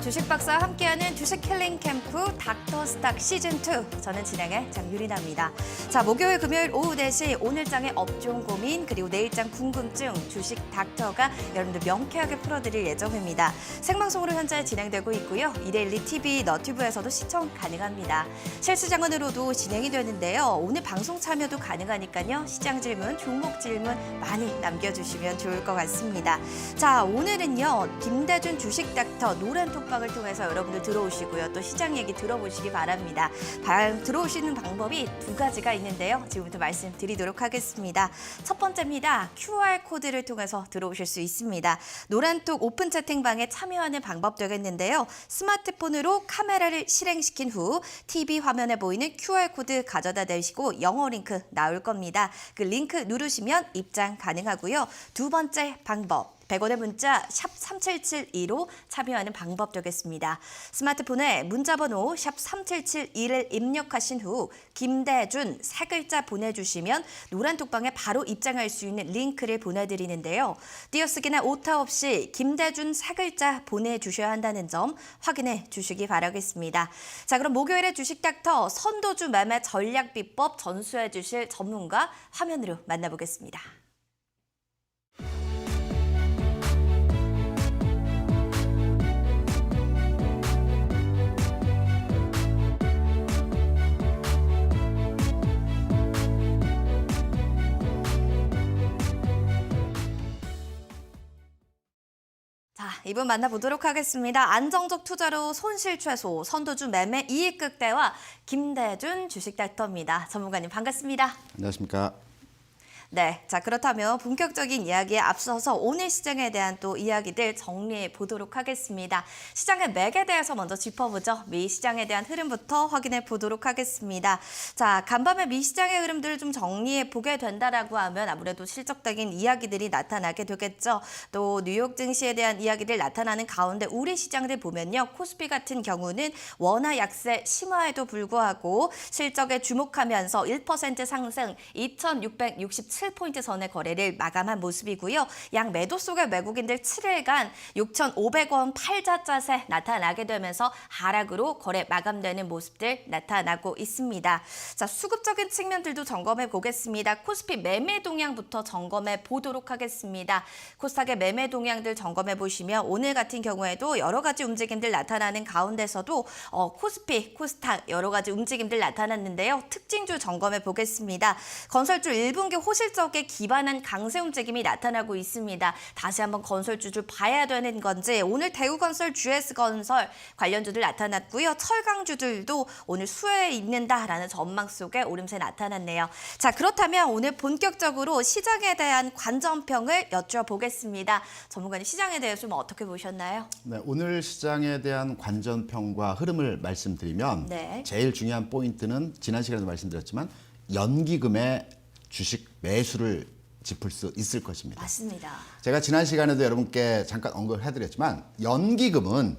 주식 박사와 함께하는 주식 힐링 캠프 닥터 스탁 시즌2. 저는 진행의 장유리나입니다. 자, 목요일, 금요일 오후 4시 오늘장의 업종 고민 그리고 내일장 궁금증 주식 닥터가 여러분들 명쾌하게 풀어드릴 예정입니다. 생방송으로 현재 진행되고 있고요. 이데일리 TV, 너튜브에서도 시청 가능합니다. 실시장으로도 진행이 되는데요. 오늘 방송 참여도 가능하니까요. 시장 질문, 종목 질문 많이 남겨주시면 좋을 것 같습니다. 자, 오늘은요. 김대준 주식 닥터 노란톡방을 통해서 여러분들 들어오시고요. 또 시장 얘기 들어보시기 바랍니다. 들어오시는 방법이 두 가지가 있는데요. 지금부터 말씀드리도록 하겠습니다. 첫 번째입니다. QR코드를 통해서 들어오실 수 있습니다. 노란톡 오픈 채팅방에 참여하는 방법 되겠는데요. 스마트폰으로 카메라를 실행시킨 후 TV 화면에 보이는 QR코드 가져다 대시고 영어 링크 나올 겁니다. 그 링크 누르시면 입장 가능하고요. 두 번째 방법. 100원의 문자 샵 3772로 참여하는 방법 되겠습니다. 스마트폰에 문자번호 샵 3772를 입력하신 후 김대준 세 글자 보내주시면 노란톡방에 바로 입장할 수 있는 링크를 보내드리는데요. 띄어쓰기나 오타 없이 김대준 세 글자 보내주셔야 한다는 점 확인해 주시기 바라겠습니다. 자, 그럼 목요일의 주식 닥터 선도주 매매 전략 비법 전수해 주실 전문가 화면으로 만나보겠습니다. 자, 이분 만나보도록 하겠습니다. 안정적 투자로 손실 최소, 선도주 매매 이익 극대화 김대준 주식 닥터입니다. 전문가님 반갑습니다. 안녕하십니까. 네, 자 그렇다면 본격적인 이야기에 앞서서 오늘 시장에 대한 또 이야기들 정리해 보도록 하겠습니다. 시장의 맥에 대해서 먼저 짚어보죠. 미 시장에 대한 흐름부터 확인해 보도록 하겠습니다. 자, 간밤에 미 시장의 흐름들을 좀 정리해 보게 된다라고 하면 아무래도 실적적인 이야기들이 나타나게 되겠죠. 또 뉴욕 증시에 대한 이야기들 나타나는 가운데 우리 시장들 보면요. 코스피 같은 경우는 원화 약세 심화에도 불구하고 실적에 주목하면서 1% 상승 2,667포인트 선의 거래를 마감한 모습이고요. 양 매도 속의 외국인들 7일간 6,500원 팔자 짜세 나타나게 되면서 하락으로 거래 마감되는 모습들 나타나고 있습니다. 자, 수급적인 측면들도 점검해 보겠습니다. 코스피 매매 동향부터 점검해 보도록 하겠습니다. 코스닥의 매매 동향들 점검해 보시면 오늘 같은 경우에도 여러 가지 움직임들 나타나는 가운데서도 코스피, 코스닥 여러 가지 움직임들 나타났는데요. 특징주 점검해 보겠습니다. 건설주 1분기 호실적에 기반한 강세 움직임이 나타나고 있습니다. 다시 한번 건설주를 봐야 되는 건지 오늘 대우건설, GS건설 관련주들 나타났고요. 철강주들도 오늘 수혜에 있는다라는 전망 속에 오름세 나타났네요. 자, 그렇다면 오늘 본격적으로 시장에 대한 관전평을 여쭤보겠습니다. 전문가님 시장에 대해서 좀 어떻게 보셨나요? 네, 오늘 시장에 대한 관전평과 흐름을 말씀드리면 제일 중요한 포인트는 지난 시간에도 말씀드렸지만 연기금의 주식 매수를 짚을 수 있을 것입니다. 맞습니다. 제가 지난 시간에도 여러분께 잠깐 언급을 해드렸지만 연기금은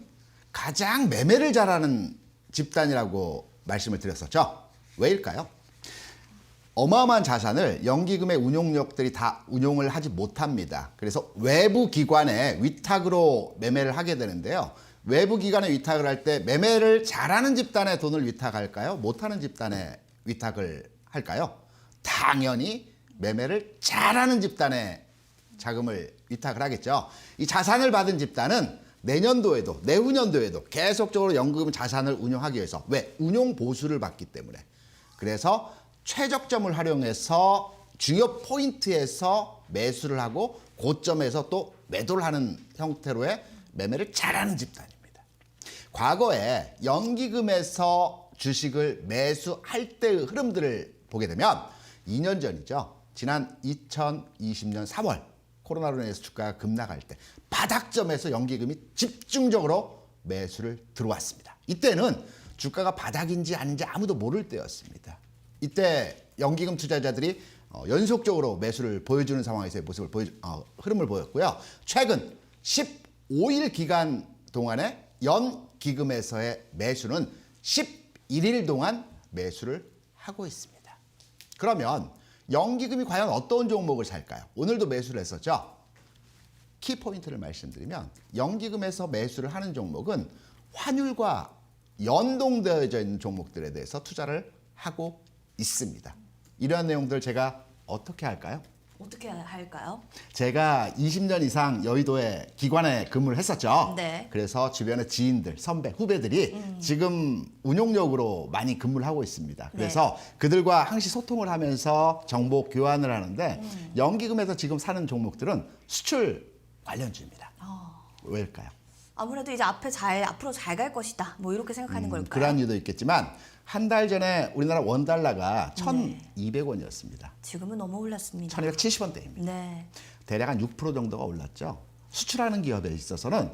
가장 매매를 잘하는 집단이라고 말씀을 드렸었죠. 왜일까요? 어마어마한 자산을 연기금의 운용력들이 다 운용을 하지 못합니다. 그래서 외부 기관의 위탁으로 매매를 하게 되는데요. 외부 기관의 위탁을 할 때 매매를 잘하는 집단의 돈을 위탁할까요? 못하는 집단의 위탁을 할까요? 당연히 매매를 잘하는 집단의 자금을 위탁을 하겠죠. 이 자산을 받은 집단은 내년도에도 내후년도에도 계속적으로 연금 자산을 운용하기 위해서 왜? 운용 보수를 받기 때문에. 그래서 최적점을 활용해서 중요 포인트에서 매수를 하고 고점에서 또 매도를 하는 형태로의 매매를 잘하는 집단입니다. 과거에 연기금에서 주식을 매수할 때의 흐름들을 보게 되면 2년 전이죠. 지난 2020년 3월 코로나로 인해서 주가가 급락할 때 바닥점에서 연기금이 집중적으로 매수를 들어왔습니다. 이때는 주가가 바닥인지 아닌지 아무도 모를 때였습니다. 이때 연기금 투자자들이 연속적으로 매수를 보여주는 상황에서의 모습을 흐름을 보였고요. 최근 15일 기간 동안에 연기금에서의 매수는 11일 동안 매수를 하고 있습니다. 그러면 연기금이 과연 어떤 종목을 살까요? 오늘도 매수를 했었죠. 키포인트를 말씀드리면 연기금에서 매수를 하는 종목은 환율과 연동되어져 있는 종목들에 대해서 투자를 하고 있습니다. 이러한 내용들 제가 어떻게 할까요? 어떻게 할까요? 제가 20년 이상 여의도에 기관에 근무를 했었죠. 네. 그래서 주변의 지인들, 선배, 후배들이 지금 운용력으로 많이 근무를 하고 있습니다. 그래서 그들과 항시 소통을 하면서 정보 교환을 하는데 연기금에서 지금 사는 종목들은 수출 관련주입니다. 왜일까요? 아무래도 이제 앞으로 잘 갈 것이다. 뭐 이렇게 생각하는 걸까요? 그러한 이유도 있겠지만 한 달 전에 우리나라 원달러가 1,200원이었습니다. 지금은 너무 올랐습니다. 1,270원대입니다. 네. 대략 한 6% 정도가 올랐죠. 수출하는 기업에 있어서는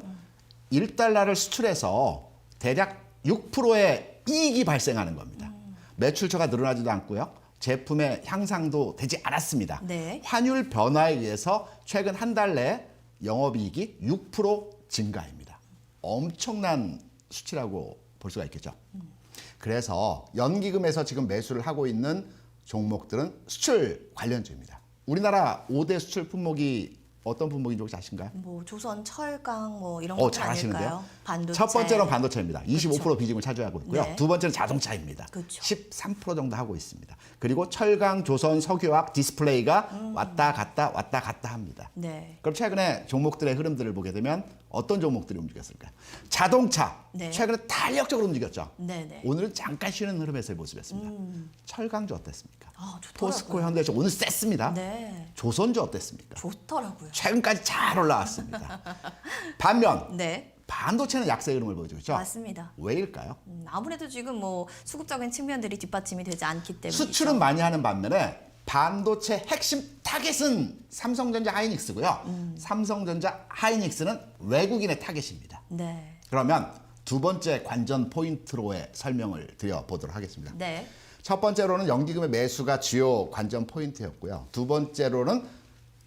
1달러를 수출해서 대략 6%의 이익이 발생하는 겁니다. 매출처가 늘어나지도 않고요. 제품의 향상도 되지 않았습니다. 네. 환율 변화에 의해서 최근 한 달 내에 영업이익이 6% 증가입니다. 엄청난 수치라고 볼 수가 있겠죠. 그래서 연기금에서 지금 매수를 하고 있는 종목들은 수출 관련주입니다. 우리나라 5대 수출 품목이 어떤 품목인지 혹시 아신가요? 뭐 조선, 철강 뭐 이런 것들 잘하시는데요. 아닐까요? 반도체. 첫 번째는 반도체입니다. 25% 그렇죠. 비중을 차지하고 있고요. 네. 두 번째는 자동차입니다. 그렇죠. 13% 정도 하고 있습니다. 그리고 철강, 조선, 석유화학, 디스플레이가 왔다 갔다 합니다. 네. 그럼 최근에 종목들의 흐름들을 보게 되면 어떤 종목들이 움직였을까요? 자동차 네. 최근에 탄력적으로 움직였죠. 네네. 오늘은 잠깐 쉬는 흐름에서의 모습이었습니다. 철강주 어땠습니까? 아, 좋더라고요. 포스코, 현대차 오늘 셌습니다. 네. 조선주 어땠습니까? 좋더라고요. 최근까지 잘 올라왔습니다. 반면 네. 반도체는 약세 흐름을 보여주고 있죠. 맞습니다. 왜일까요? 아무래도 지금 뭐 수급적인 측면들이 뒷받침이 되지 않기 때문에 수출은 많이 하는 반면에 반도체 핵심 타겟은 삼성전자 하이닉스고요. 삼성전자 하이닉스는 외국인의 타겟입니다. 네. 그러면 두 번째 관전 포인트로의 설명을 드려보도록 하겠습니다. 네. 첫 번째로는 연기금의 매수가 주요 관전 포인트였고요. 두 번째로는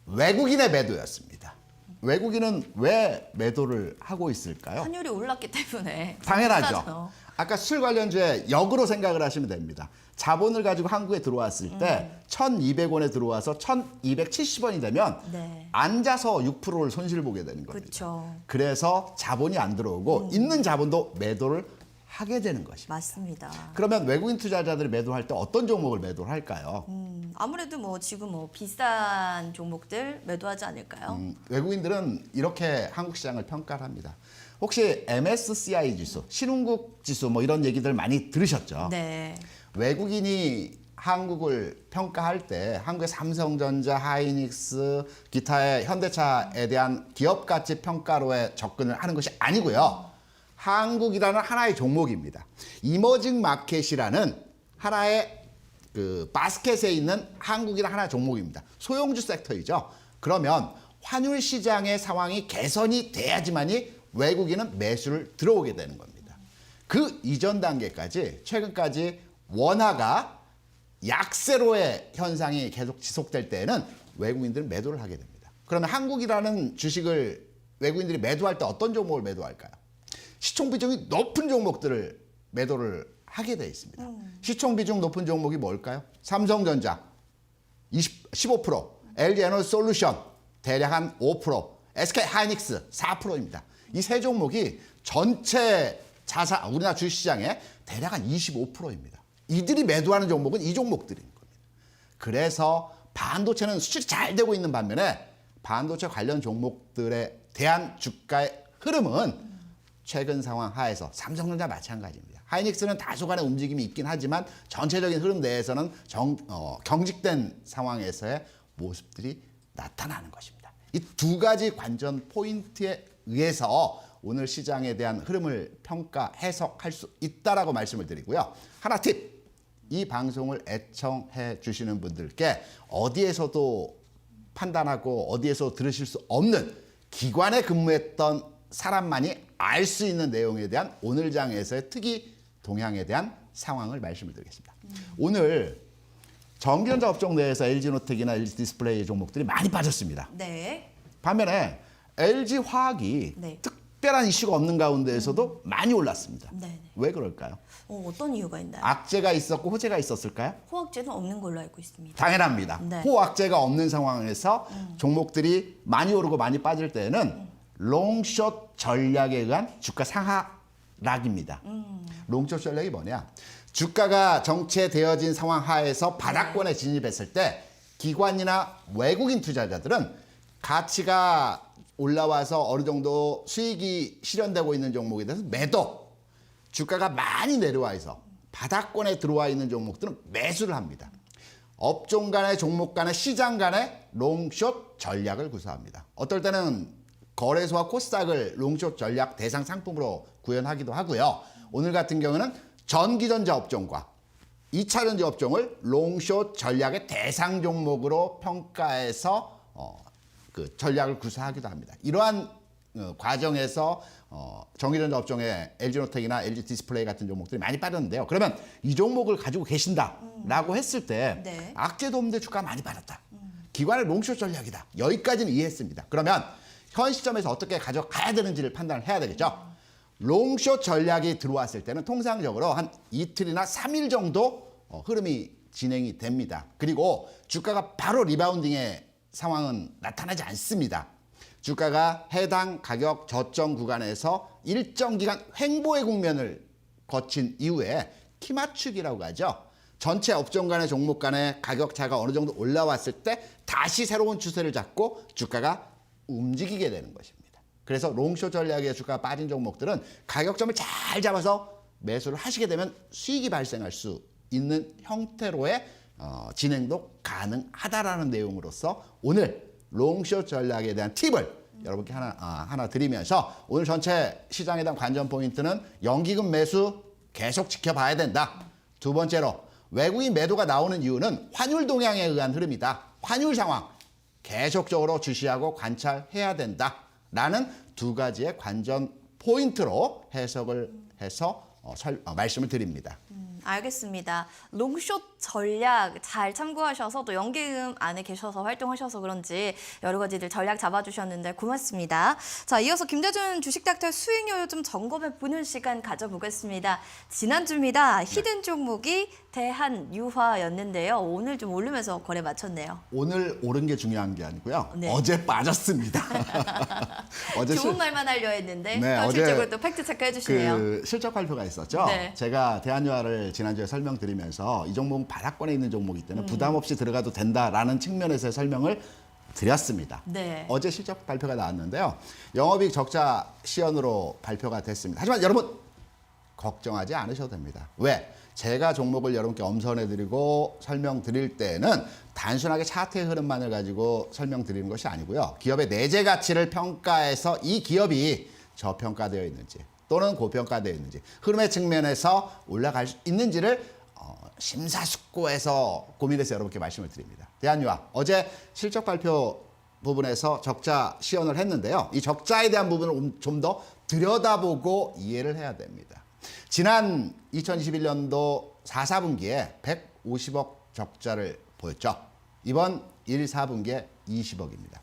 외국인의 매도였습니다. 외국인은 왜 매도를 하고 있을까요? 환율이 올랐기 때문에 당연하죠. 비싸죠. 아까 수출 관련주에 역으로 생각을 하시면 됩니다. 자본을 가지고 한국에 들어왔을 때 1,200원에 들어와서 1,270원이 되면 네. 앉아서 6%를 손실 보게 되는 겁니다. 그렇죠. 그래서 자본이 안 들어오고 있는 자본도 매도를 하게 되는 것입니다. 맞습니다. 그러면 외국인 투자자들이 매도할 때 어떤 종목을 매도를 할까요? 아무래도 뭐 지금 뭐 비싼 종목들 매도하지 않을까요? 외국인들은 이렇게 한국 시장을 평가를 합니다. 혹시 MSCI 지수, 신흥국 지수 뭐 이런 얘기들 많이 들으셨죠? 네. 외국인이 한국을 평가할 때 한국의 삼성전자, 하이닉스, 기타의 현대차에 대한 기업 가치 평가로의 접근을 하는 것이 아니고요. 한국이라는 하나의 종목입니다. 이머징 마켓이라는 하나의 그 바스켓에 있는 한국이라는 하나의 종목입니다. 소형주 섹터이죠. 그러면 환율 시장의 상황이 개선이 돼야지만이 외국인은 매수를 들어오게 되는 겁니다. 그 이전 단계까지 최근까지 원화가 약세로의 현상이 계속 지속될 때에는 외국인들은 매도를 하게 됩니다. 그러면 한국이라는 주식을 외국인들이 매도할 때 어떤 종목을 매도할까요? 시총 비중이 높은 종목들을 매도를 하게 되어 있습니다. 시총 비중 높은 종목이 뭘까요? 삼성전자 15%, LG 에너지 솔루션 대략 한 5%, SK 하이닉스 4%입니다. 이 세 종목이 전체 자산 우리나라 주식시장의 대략 한 25%입니다. 이들이 매도하는 종목은 이 종목들인 겁니다. 그래서 반도체는 수출이 잘 되고 있는 반면에 반도체 관련 종목들에 대한 주가의 흐름은 최근 상황 하에서 삼성전자 마찬가지입니다. 하이닉스는 다소간의 움직임이 있긴 하지만 전체적인 흐름 내에서는 경직된 상황에서의 모습들이 나타나는 것입니다. 이 두 가지 관전 포인트에 의해서 오늘 시장에 대한 흐름을 평가, 해석할 수 있다라고 말씀을 드리고요. 하나 팁! 이 방송을 애청해 주시는 분들께 어디에서도 판단하고 어디에서 들으실 수 없는 기관에 근무했던 사람만이 알 수 있는 내용에 대한 오늘 장에서의 특이 동향에 대한 상황을 말씀을 드리겠습니다. 오늘 전기전자 업종 내에서 LG노텍이나 LG 디스플레이 종목들이 많이 빠졌습니다. 네. 반면에 LG화학이 네. 특별한 이슈가 없는 가운데에서도 많이 올랐습니다. 네네. 왜 그럴까요? 어떤 이유가 있나요? 악재가 있었고 호재가 있었을까요? 호황제는 없는 걸로 알고 있습니다. 당연합니다. 네. 호악재가 없는 상황에서 종목들이 많이 오르고 많이 빠질 때는 롱숏 전략에 의한 주가 상하 락입니다. 롱숏 전략이 뭐냐? 주가가 정체되어진 상황 하에서 바닥권에 진입했을 때 기관이나 외국인 투자자들은 가치가 올라와서 어느 정도 수익이 실현되고 있는 종목에 대해서 매도, 주가가 많이 내려와 있어 바닥권에 들어와 있는 종목들은 매수를 합니다. 업종 간의 종목 간의 시장 간의 롱숏 전략을 구사합니다. 어떨 때는 거래소와 코스닥을 롱숏 전략 대상 상품으로 구현하기도 하고요. 오늘 같은 경우는 전기전자 업종과 2차전지 업종을 롱숏 전략의 대상 종목으로 평가해서 그 전략을 구사하기도 합니다. 이러한 과정에서 전기전자 업종의 LG노텍이나 LG디스플레이 같은 종목들이 많이 빠졌는데요. 그러면 이 종목을 가지고 계신다라고 했을 때 네. 악재도 없는데 주가가 많이 빠졌다. 기관의 롱숏 전략이다. 여기까지는 이해했습니다. 그러면 현 시점에서 어떻게 가져가야 되는지를 판단을 해야 되겠죠. 롱숏 전략이 들어왔을 때는 통상적으로 한 이틀이나 3일 정도 흐름이 진행이 됩니다. 그리고 주가가 바로 리바운딩의 상황은 나타나지 않습니다. 주가가 해당 가격 저점 구간에서 일정 기간 횡보의 국면을 거친 이후에 키 맞추기라고 하죠. 전체 업종 간의 종목 간의 가격 차가 어느 정도 올라왔을 때 다시 새로운 추세를 잡고 주가가 움직이게 되는 것입니다. 그래서 롱숏 전략의 주가가 빠진 종목들은 가격점을 잘 잡아서 매수를 하시게 되면 수익이 발생할 수 있는 형태로의 진행도 가능하다라는 내용으로서 오늘 롱숏 전략에 대한 팁을 여러분께 하나 드리면서 오늘 전체 시장에 대한 관전 포인트는 연기금 매수 계속 지켜봐야 된다. 두 번째로 외국인 매도가 나오는 이유는 환율 동향에 의한 흐름이다. 환율 상황 계속적으로 주시하고 관찰해야 된다라는 두 가지의 관전 포인트로 해석을 해서 말씀을 드립니다. 알겠습니다. 롱숏 전략 잘 참고하셔서 또 연계금 안에 계셔서 활동하셔서 그런지 여러 가지들 전략 잡아주셨는데 고맙습니다. 자, 이어서 김대준 주식닥터의 수익률 좀 점검해 보는 시간 가져보겠습니다. 지난주입니다. 히든 종목이 대한유화였는데요. 오늘 좀 오르면서 거래 마쳤네요. 오늘 오른 게 중요한 게 아니고요. 네. 어제 빠졌습니다. 어제 좋은 말만 하려 했는데 네, 현실적으로 어제 또 팩트 체크해 주시네요. 그 실적 발표가 있었죠. 네. 제가 대한유화를 지난주에 설명드리면서 이 종목은 바닥권에 있는 종목이기 때문에 부담 없이 들어가도 된다라는 측면에서의 설명을 드렸습니다. 네. 어제 실적 발표가 나왔는데요. 영업이익 적자 시현으로 발표가 됐습니다. 하지만 여러분 걱정하지 않으셔도 됩니다. 왜? 제가 종목을 여러분께 엄선해드리고 설명드릴 때는 단순하게 차트의 흐름만을 가지고 설명드리는 것이 아니고요. 기업의 내재 가치를 평가해서 이 기업이 저평가되어 있는지 또는 고평가되어 있는지 흐름의 측면에서 올라갈 수 있는지를 심사숙고해서 고민해서 여러분께 말씀을 드립니다. 대한유화 어제 실적 발표 부분에서 적자 시연을 했는데요. 이 적자에 대한 부분을 좀 더 들여다보고 이해를 해야 됩니다. 지난 2021년도 4, 4분기에 150억 적자를 보였죠. 이번 1, 4분기에 20억입니다.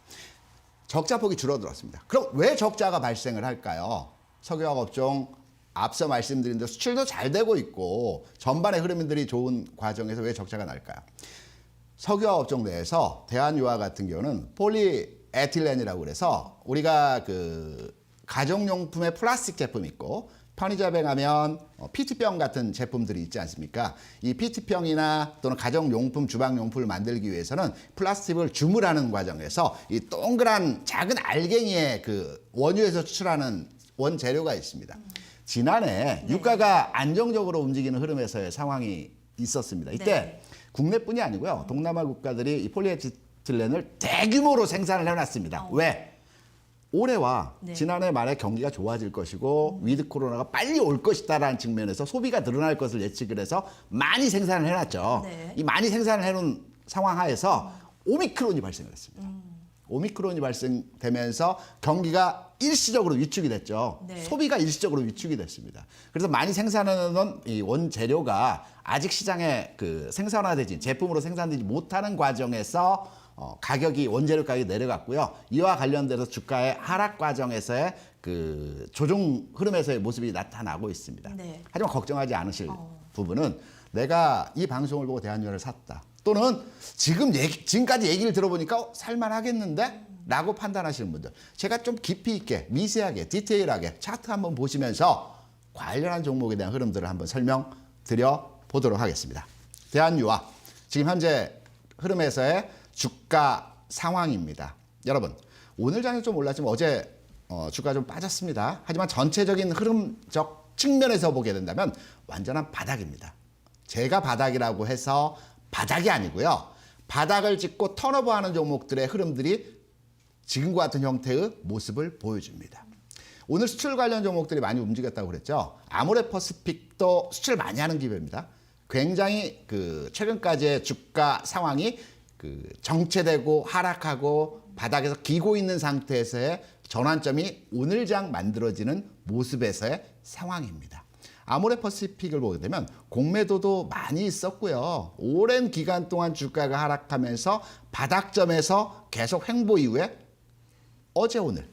적자폭이 줄어들었습니다. 그럼 왜 적자가 발생을 할까요? 석유화학 업종 앞서 말씀드린 대로 수출도 잘 되고 있고 전반의 흐름들이 좋은 과정에서 왜 적자가 날까요? 석유화학 업종 내에서 대한유화 같은 경우는 폴리에틸렌이라고 그래서 우리가 그 가정용품의 플라스틱 제품 있고 편의점에 가면 PT병 같은 제품들이 있지 않습니까? 이 PT병이나 또는 가정용품, 주방용품을 만들기 위해서는 플라스틱을 주물하는 과정에서 이 동그란 작은 알갱이의 그 원유에서 추출하는 원재료가 있습니다. 지난해 유가가 안정적으로 움직이는 흐름에서의 상황이 있었습니다. 이때 네. 국내뿐이 아니고요. 동남아 국가들이 이 폴리에틸렌을 대규모로 생산을 해놨습니다. 왜? 올해와 네. 지난해 말에 경기가 좋아질 것이고 위드 코로나가 빨리 올 것이다라는 측면에서 소비가 늘어날 것을 예측을 해서 많이 생산을 해놨죠. 네. 이 많이 생산을 해놓은 상황 하에서 오미크론이 발생을 했습니다. 오미크론이 발생되면서 경기가 일시적으로 위축이 됐죠. 네. 소비가 일시적으로 위축이 됐습니다. 그래서 많이 생산해놓은 이 원재료가 아직 시장에 그 생산화되지 제품으로 생산되지 못하는 과정에서 가격이 원재료 가격이 내려갔고요. 이와 관련돼서 주가의 하락 과정에서의 그 조정 흐름에서의 모습이 나타나고 있습니다. 네. 하지만 걱정하지 않으실 부분은 내가 이 방송을 보고 대한유화를 샀다. 또는 지금까지 얘기를 들어보니까 살만하겠는데? 라고 판단하시는 분들 제가 좀 깊이 있게 미세하게 디테일하게 차트 한번 보시면서 관련한 종목에 대한 흐름들을 한번 설명드려 보도록 하겠습니다. 대한유화 지금 현재 흐름에서의 주가 상황입니다. 여러분 오늘 장이 좀 올랐지만 어제 주가 좀 빠졌습니다. 하지만 전체적인 흐름적 측면에서 보게 된다면 완전한 바닥입니다. 제가 바닥이라고 해서 바닥이 아니고요. 바닥을 짚고 턴오버하는 종목들의 흐름들이 지금과 같은 형태의 모습을 보여줍니다. 오늘 수출 관련 종목들이 많이 움직였다고 그랬죠. 아모레퍼시픽도 수출 많이 하는 기업입니다. 굉장히 최근까지의 주가 상황이 정체되고 하락하고 바닥에서 기고 있는 상태에서의 전환점이 오늘 장 만들어지는 모습에서의 상황입니다. 아모레퍼시픽을 보게 되면 공매도도 많이 있었고요. 오랜 기간 동안 주가가 하락하면서 바닥점에서 계속 횡보 이후에 어제 오늘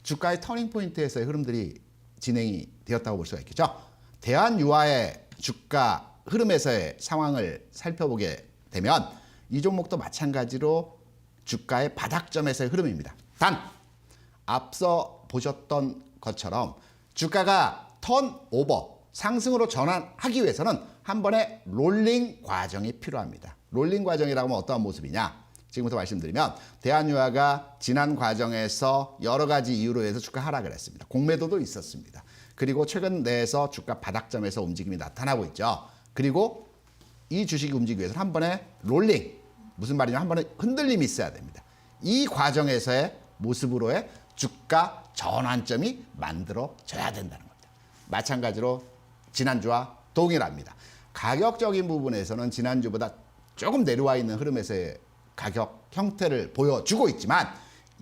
주가의 터닝포인트에서의 흐름들이 진행이 되었다고 볼 수가 있겠죠. 대한유화의 주가 흐름에서의 상황을 살펴보게 되면 이 종목도 마찬가지로 주가의 바닥점에서의 흐름입니다. 단 앞서 보셨던 것처럼 주가가 턴오버 상승으로 전환하기 위해서는 한 번의 롤링 과정이 필요합니다. 롤링 과정이라고 하면 어떠한 모습이냐? 지금부터 말씀드리면 대한유화가 지난 과정에서 여러 가지 이유로 해서 주가 하락을 했습니다. 공매도도 있었습니다. 그리고 최근 내에서 주가 바닥점에서 움직임이 나타나고 있죠. 그리고 이 주식이 움직이기 위해서 한 번의 롤링, 무슨 말이냐면 한 번의 흔들림이 있어야 됩니다. 이 과정에서의 모습으로의 주가 전환점이 만들어져야 된다는 겁니다. 마찬가지로 지난주와 동일합니다. 가격적인 부분에서는 지난주보다 조금 내려와 있는 흐름에서의 가격 형태를 보여주고 있지만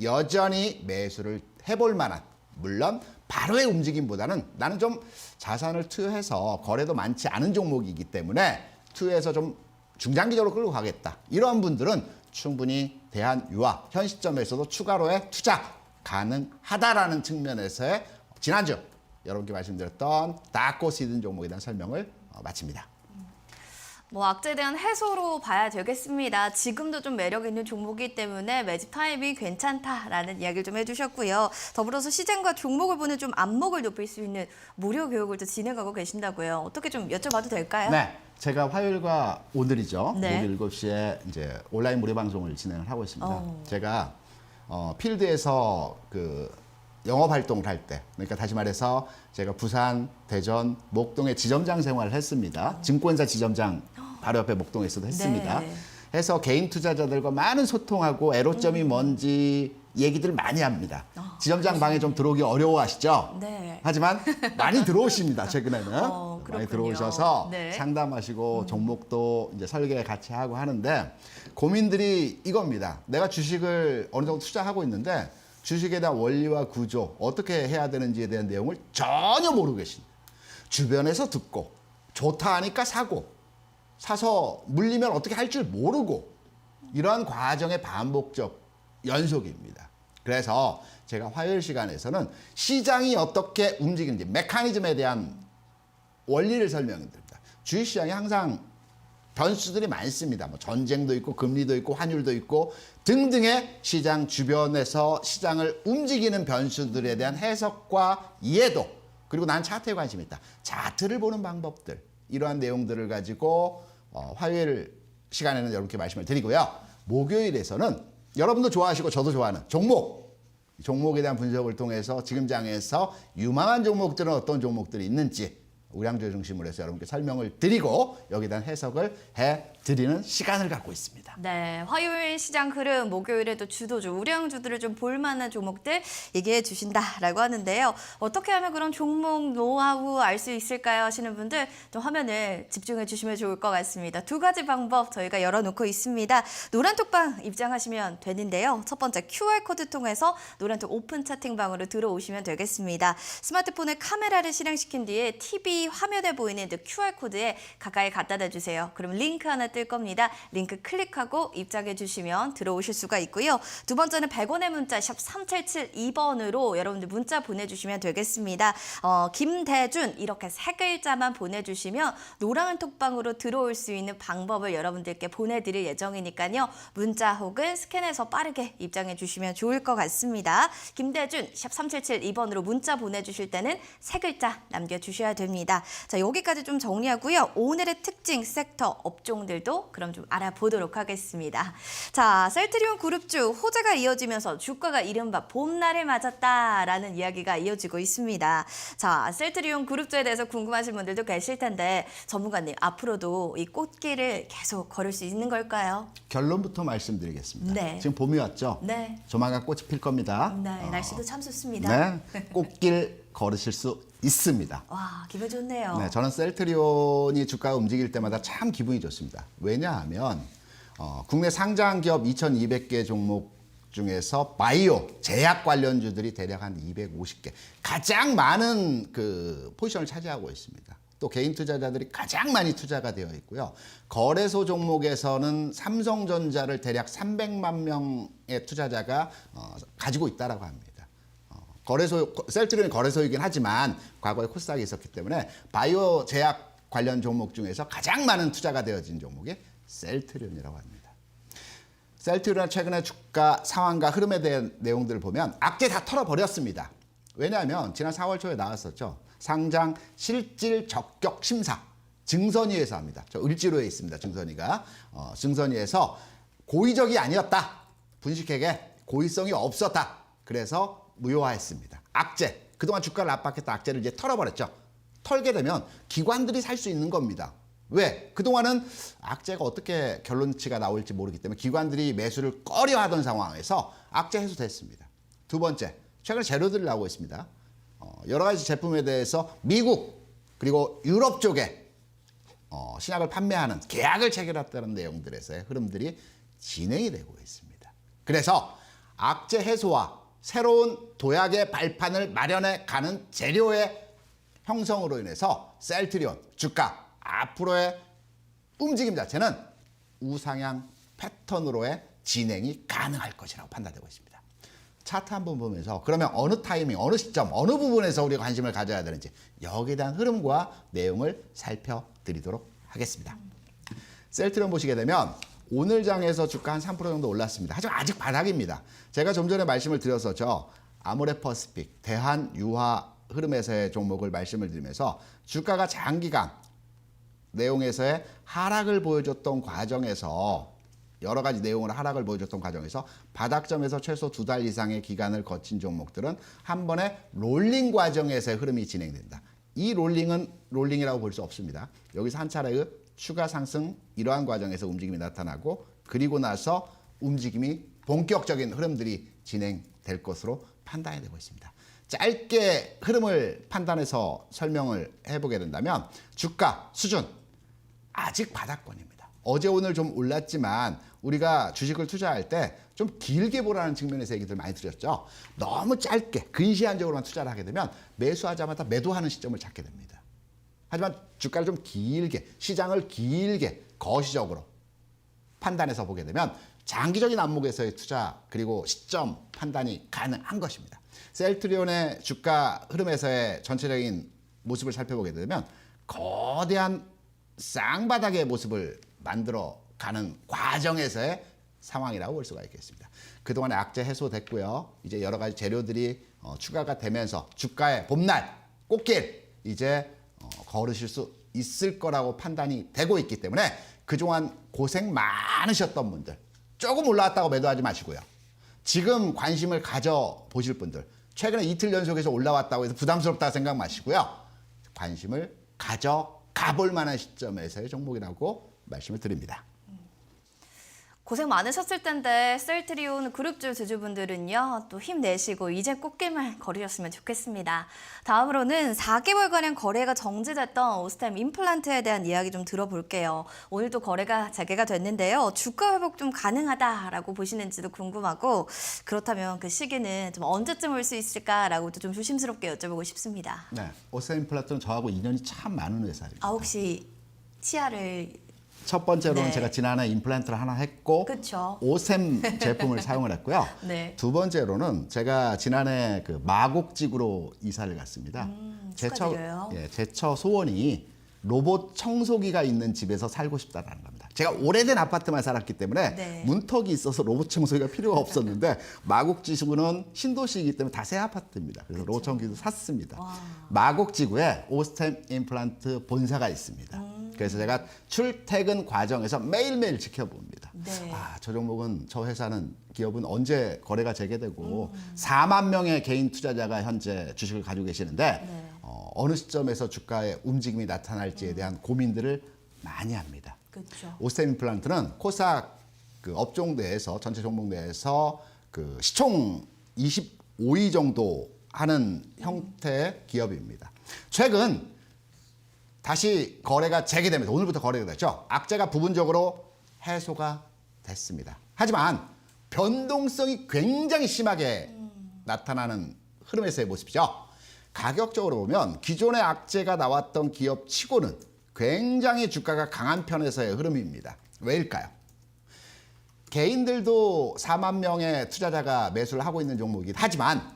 여전히 매수를 해볼 만한, 물론 바로의 움직임보다는 나는 좀 자산을 투여해서 거래도 많지 않은 종목이기 때문에 투여해서 좀 중장기적으로 끌고 가겠다. 이런 분들은 충분히 대한유화 현 시점에서도 추가로의 투자 가능하다라는 측면에서의 지난주 여러분께 말씀드렸던 다코시든 종목에 대한 설명을 마칩니다. 악재에 대한 해소로 봐야 되겠습니다. 지금도 좀 매력 있는 종목이기 때문에 매집 타이밍이 괜찮다라는 이야기를 좀 해주셨고요. 더불어서 시장과 종목을 보는 좀 안목을 높일 수 있는 무료 교육을 또 진행하고 계신다고요. 어떻게 좀 여쭤봐도 될까요? 네, 제가 화요일과 오늘이죠. 네. 오늘 7시에 이제 온라인 무료 방송을 진행을 하고 있습니다. 제가 필드에서 영업 활동을 할 때, 그러니까 다시 말해서 제가 부산, 대전, 목동에 지점장 생활을 했습니다. 증권사 지점장 바로 옆에 목동에서도 했습니다. 네. 해서 개인 투자자들과 많은 소통하고 애로점이 뭔지 얘기들 많이 합니다. 지점장 방에 좀 들어오기 어려워하시죠? 네. 하지만 많이 들어오십니다. 최근에는 많이 그렇군요. 들어오셔서 네. 상담하시고 종목도 이제 설계 같이 하고 하는데 고민들이 이겁니다. 내가 주식을 어느 정도 투자하고 있는데 주식에 대한 원리와 구조 어떻게 해야 되는지에 대한 내용을 전혀 모르고 계십니다. 주변에서 듣고 좋다 하니까 사고 사서 물리면 어떻게 할 줄 모르고 이러한 과정의 반복적 연속입니다. 그래서 제가 화요일 시간에서는 시장이 어떻게 움직이는지 메커니즘에 대한 원리를 설명드립니다. 주식시장이 항상 변수들이 많습니다. 뭐 전쟁도 있고 금리도 있고 환율도 있고 등등의 시장 주변에서 시장을 움직이는 변수들에 대한 해석과 이해도 그리고 난 차트에 관심이 있다. 차트를 보는 방법들 이러한 내용들을 가지고 화요일 시간에는 여러분께 말씀을 드리고요. 목요일에서는 여러분도 좋아하시고 저도 좋아하는 종목에 대한 분석을 통해서 지금 장에서 유망한 종목들은 어떤 종목들이 있는지 우량주 중심으로 해서 여러분께 설명을 드리고 여기에 대한 해석을 해드리는 시간을 갖고 있습니다. 네, 화요일 시장 흐름, 목요일에도 주도주, 우량주들을 좀 볼만한 종목들 얘기해 주신다라고 하는데요. 어떻게 하면 그런 종목 노하우 알 수 있을까요 하시는 분들 좀 화면을 집중해 주시면 좋을 것 같습니다. 두 가지 방법 저희가 열어놓고 있습니다. 노란톡방 입장하시면 되는데요. 첫 번째 QR코드 통해서 노란톡 오픈 채팅방으로 들어오시면 되겠습니다. 스마트폰에 카메라를 실행시킨 뒤에 TV 여기 화면에 보이는 그 QR코드에 가까이 갖다 대주세요. 그럼 링크 하나 뜰 겁니다. 링크 클릭하고 입장해 주시면 들어오실 수가 있고요. 두 번째는 100원의 문자 샵 3772번으로 여러분들 문자 보내주시면 되겠습니다. 김대준 이렇게 세 글자만 보내주시면 노랑한 톡방으로 들어올 수 있는 방법을 여러분들께 보내드릴 예정이니까요. 문자 혹은 스캔해서 빠르게 입장해 주시면 좋을 것 같습니다. 김대준 샵 3772번으로 문자 보내주실 때는 세 글자 남겨주셔야 됩니다. 자, 여기까지 좀 정리하고요. 오늘의 특징 섹터 업종들도 그럼 좀 알아보도록 하겠습니다. 자, 셀트리온 그룹주 호재가 이어지면서 주가가 이른바 봄날을 맞았다라는 이야기가 이어지고 있습니다. 자, 셀트리온 그룹주에 대해서 궁금하신 분들도 계실 텐데 전문가님 앞으로도 이 꽃길을 계속 걸을 수 있는 걸까요? 결론부터 말씀드리겠습니다. 네. 지금 봄이 왔죠? 네. 조만간 꽃이 필 겁니다. 네, 날씨도 참 좋습니다. 네, 꽃길 걸으실 수 있습니다. 와, 기분 좋네요. 네, 저는 셀트리온이 주가가 움직일 때마다 참 기분이 좋습니다. 왜냐하면 국내 상장 기업 2,200개 종목 중에서 바이오, 제약 관련주들이 대략 한 250개, 가장 많은 그 포지션을 차지하고 있습니다. 또 개인 투자자들이 가장 많이 투자가 되어 있고요. 거래소 종목에서는 삼성전자를 대략 300만 명의 투자자가 가지고 있다라고 합니다. 셀트리온이 거래소이긴 하지만 과거에 코스닥이 있었기 때문에 바이오 제약 관련 종목 중에서 가장 많은 투자가 되어진 종목이 셀트리온이라고 합니다. 셀트리온의 최근의 주가 상황과 흐름에 대한 내용들을 보면 악재 다 털어버렸습니다. 왜냐하면 지난 4월 초에 나왔었죠. 상장 실질 적격 심사 증선위에서 합니다. 저 을지로에 있습니다. 증선위가 증선위에서 고의적이 아니었다. 분식회계 고의성이 없었다. 그래서 무효화했습니다. 악재, 그동안 주가를 압박했던 악재를 이제 털어버렸죠. 털게 되면 기관들이 살 수 있는 겁니다. 왜? 그동안은 악재가 어떻게 결론치가 나올지 모르기 때문에 기관들이 매수를 꺼려하던 상황에서 악재 해소됐습니다. 두 번째, 최근에 재료들이 나오고 있습니다. 여러 가지 제품에 대해서 미국 그리고 유럽 쪽에 신약을 판매하는 계약을 체결했다는 내용들에서의 흐름들이 진행이 되고 있습니다. 그래서 악재 해소와 새로운 도약의 발판을 마련해 가는 재료의 형성으로 인해서 셀트리온 주가 앞으로의 움직임 자체는 우상향 패턴으로의 진행이 가능할 것이라고 판단되고 있습니다. 차트 한번 보면서 그러면 어느 타이밍, 어느 시점, 어느 부분에서 우리가 관심을 가져야 되는지 여기에 대한 흐름과 내용을 살펴드리도록 하겠습니다. 셀트리온 보시게 되면 오늘 장에서 주가 한 3% 정도 올랐습니다. 하지만 아직 바닥입니다. 제가 좀 전에 말씀을 드렸었죠. 아모레퍼시픽, 대한유화 흐름에서의 종목을 말씀을 드리면서 주가가 장기간 내용에서의 하락을 보여줬던 과정에서 여러 가지 내용으로 하락을 보여줬던 과정에서 바닥점에서 최소 2달 이상의 기간을 거친 종목들은 한 번에 롤링 과정에서의 흐름이 진행된다. 이 롤링은 롤링이라고 볼 수 없습니다. 여기서 한 차례의 추가 상승 이러한 과정에서 움직임이 나타나고 그리고 나서 움직임이 본격적인 흐름들이 진행될 것으로 판단이 되고 있습니다. 짧게 흐름을 판단해서 설명을 해보게 된다면 주가 수준 아직 바닥권입니다. 어제 오늘 좀 올랐지만 우리가 주식을 투자할 때 좀 길게 보라는 측면에서 얘기들 많이 드렸죠. 너무 짧게 근시안적으로만 투자를 하게 되면 매수하자마자 매도하는 시점을 찾게 됩니다. 하지만 주가를 좀 길게, 시장을 길게 거시적으로 판단해서 보게 되면 장기적인 안목에서의 투자 그리고 시점 판단이 가능한 것입니다. 셀트리온의 주가 흐름에서의 전체적인 모습을 살펴보게 되면 거대한 쌍바닥의 모습을 만들어가는 과정에서의 상황이라고 볼 수가 있겠습니다. 그동안의 악재 해소됐고요. 이제 여러 가지 재료들이 추가가 되면서 주가의 봄날, 꽃길 이제 걸으실 수 있을 거라고 판단이 되고 있기 때문에 그동안 고생 많으셨던 분들 조금 올라왔다고 매도하지 마시고요. 지금 관심을 가져보실 분들 최근에 이틀 연속해서 올라왔다고 해서 부담스럽다고 생각 마시고요. 관심을 가져가볼 만한 시점에서의 종목이라고 말씀을 드립니다. 고생 많으셨을 텐데 셀트리온 그룹주 주주분들은요 또 힘내시고 이제 꽃길만 걸으셨으면 좋겠습니다. 다음으로는 4개월가량 거래가 정지됐던 오스템 임플란트에 대한 이야기 좀 들어볼게요. 오늘 또 거래가 재개가 됐는데요. 주가 회복 좀 가능하다라고 보시는지도 궁금하고 그렇다면 그 시기는 좀 언제쯤 올 수 있을까라고도 좀 조심스럽게 여쭤보고 싶습니다. 네, 오스템 임플란트는 저하고 인연이 참 많은 회사입니다. 아 혹시 치아를 첫 번째로는 네. 제가 지난해 임플란트를 하나 했고 그쵸. 오셈 제품을 사용을 했고요. 네. 두 번째로는 제가 지난해 그 마곡지구로 이사를 갔습니다. 축하드려요. 제처 소원이 로봇 청소기가 있는 집에서 살고 싶다라는 겁니다. 제가 오래된 아파트만 살았기 때문에 네. 문턱이 있어서 로봇 청소기가 필요가 없었는데 마곡지구는 신도시이기 때문에 다 새 아파트입니다. 그래서 로봇 청소기도 샀습니다. 와. 마곡지구에 오스템 임플란트 본사가 있습니다. 그래서 제가 출퇴근 과정에서 매일매일 지켜봅니다. 네. 저 종목은 저 회사는 기업은 언제 거래가 재개되고 4만 명의 개인 투자자가 현재 주식을 가지고 계시는데 네. 어느 시점에서 주가의 움직임이 나타날지에 대한 고민들을 많이 합니다. 그렇죠. 오스템 임플란트는 코스닥 그 업종 내에서 전체 종목 내에서 그 시총 25위 정도 하는 형태의 기업입니다. 최근 다시 거래가 재개되면서 오늘부터 거래가 됐죠. 악재가 부분적으로 해소가 됐습니다. 하지만 변동성이 굉장히 심하게 나타나는 흐름에서의 모습이죠. 가격적으로 보면 기존의 악재가 나왔던 기업 치고는 굉장히 주가가 강한 편에서의 흐름입니다. 왜일까요? 개인들도 4만 명의 투자자가 매수를 하고 있는 종목이긴 하지만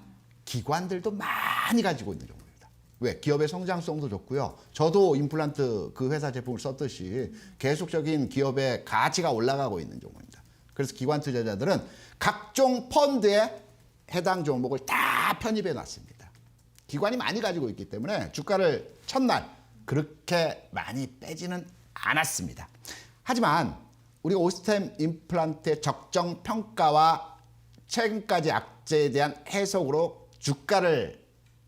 기관들도 많이 가지고 있는 종목입니다. 왜? 기업의 성장성도 좋고요. 저도 임플란트 그 회사 제품을 썼듯이 계속적인 기업의 가치가 올라가고 있는 종목입니다. 그래서 기관 투자자들은 각종 펀드에 해당 종목을 다 편입해 놨습니다. 기관이 많이 가지고 있기 때문에 주가를 첫날 그렇게 많이 빼지는 않았습니다. 하지만 우리가 오스템 임플란트의 적정 평가와 최근까지 악재에 대한 해석으로 주가를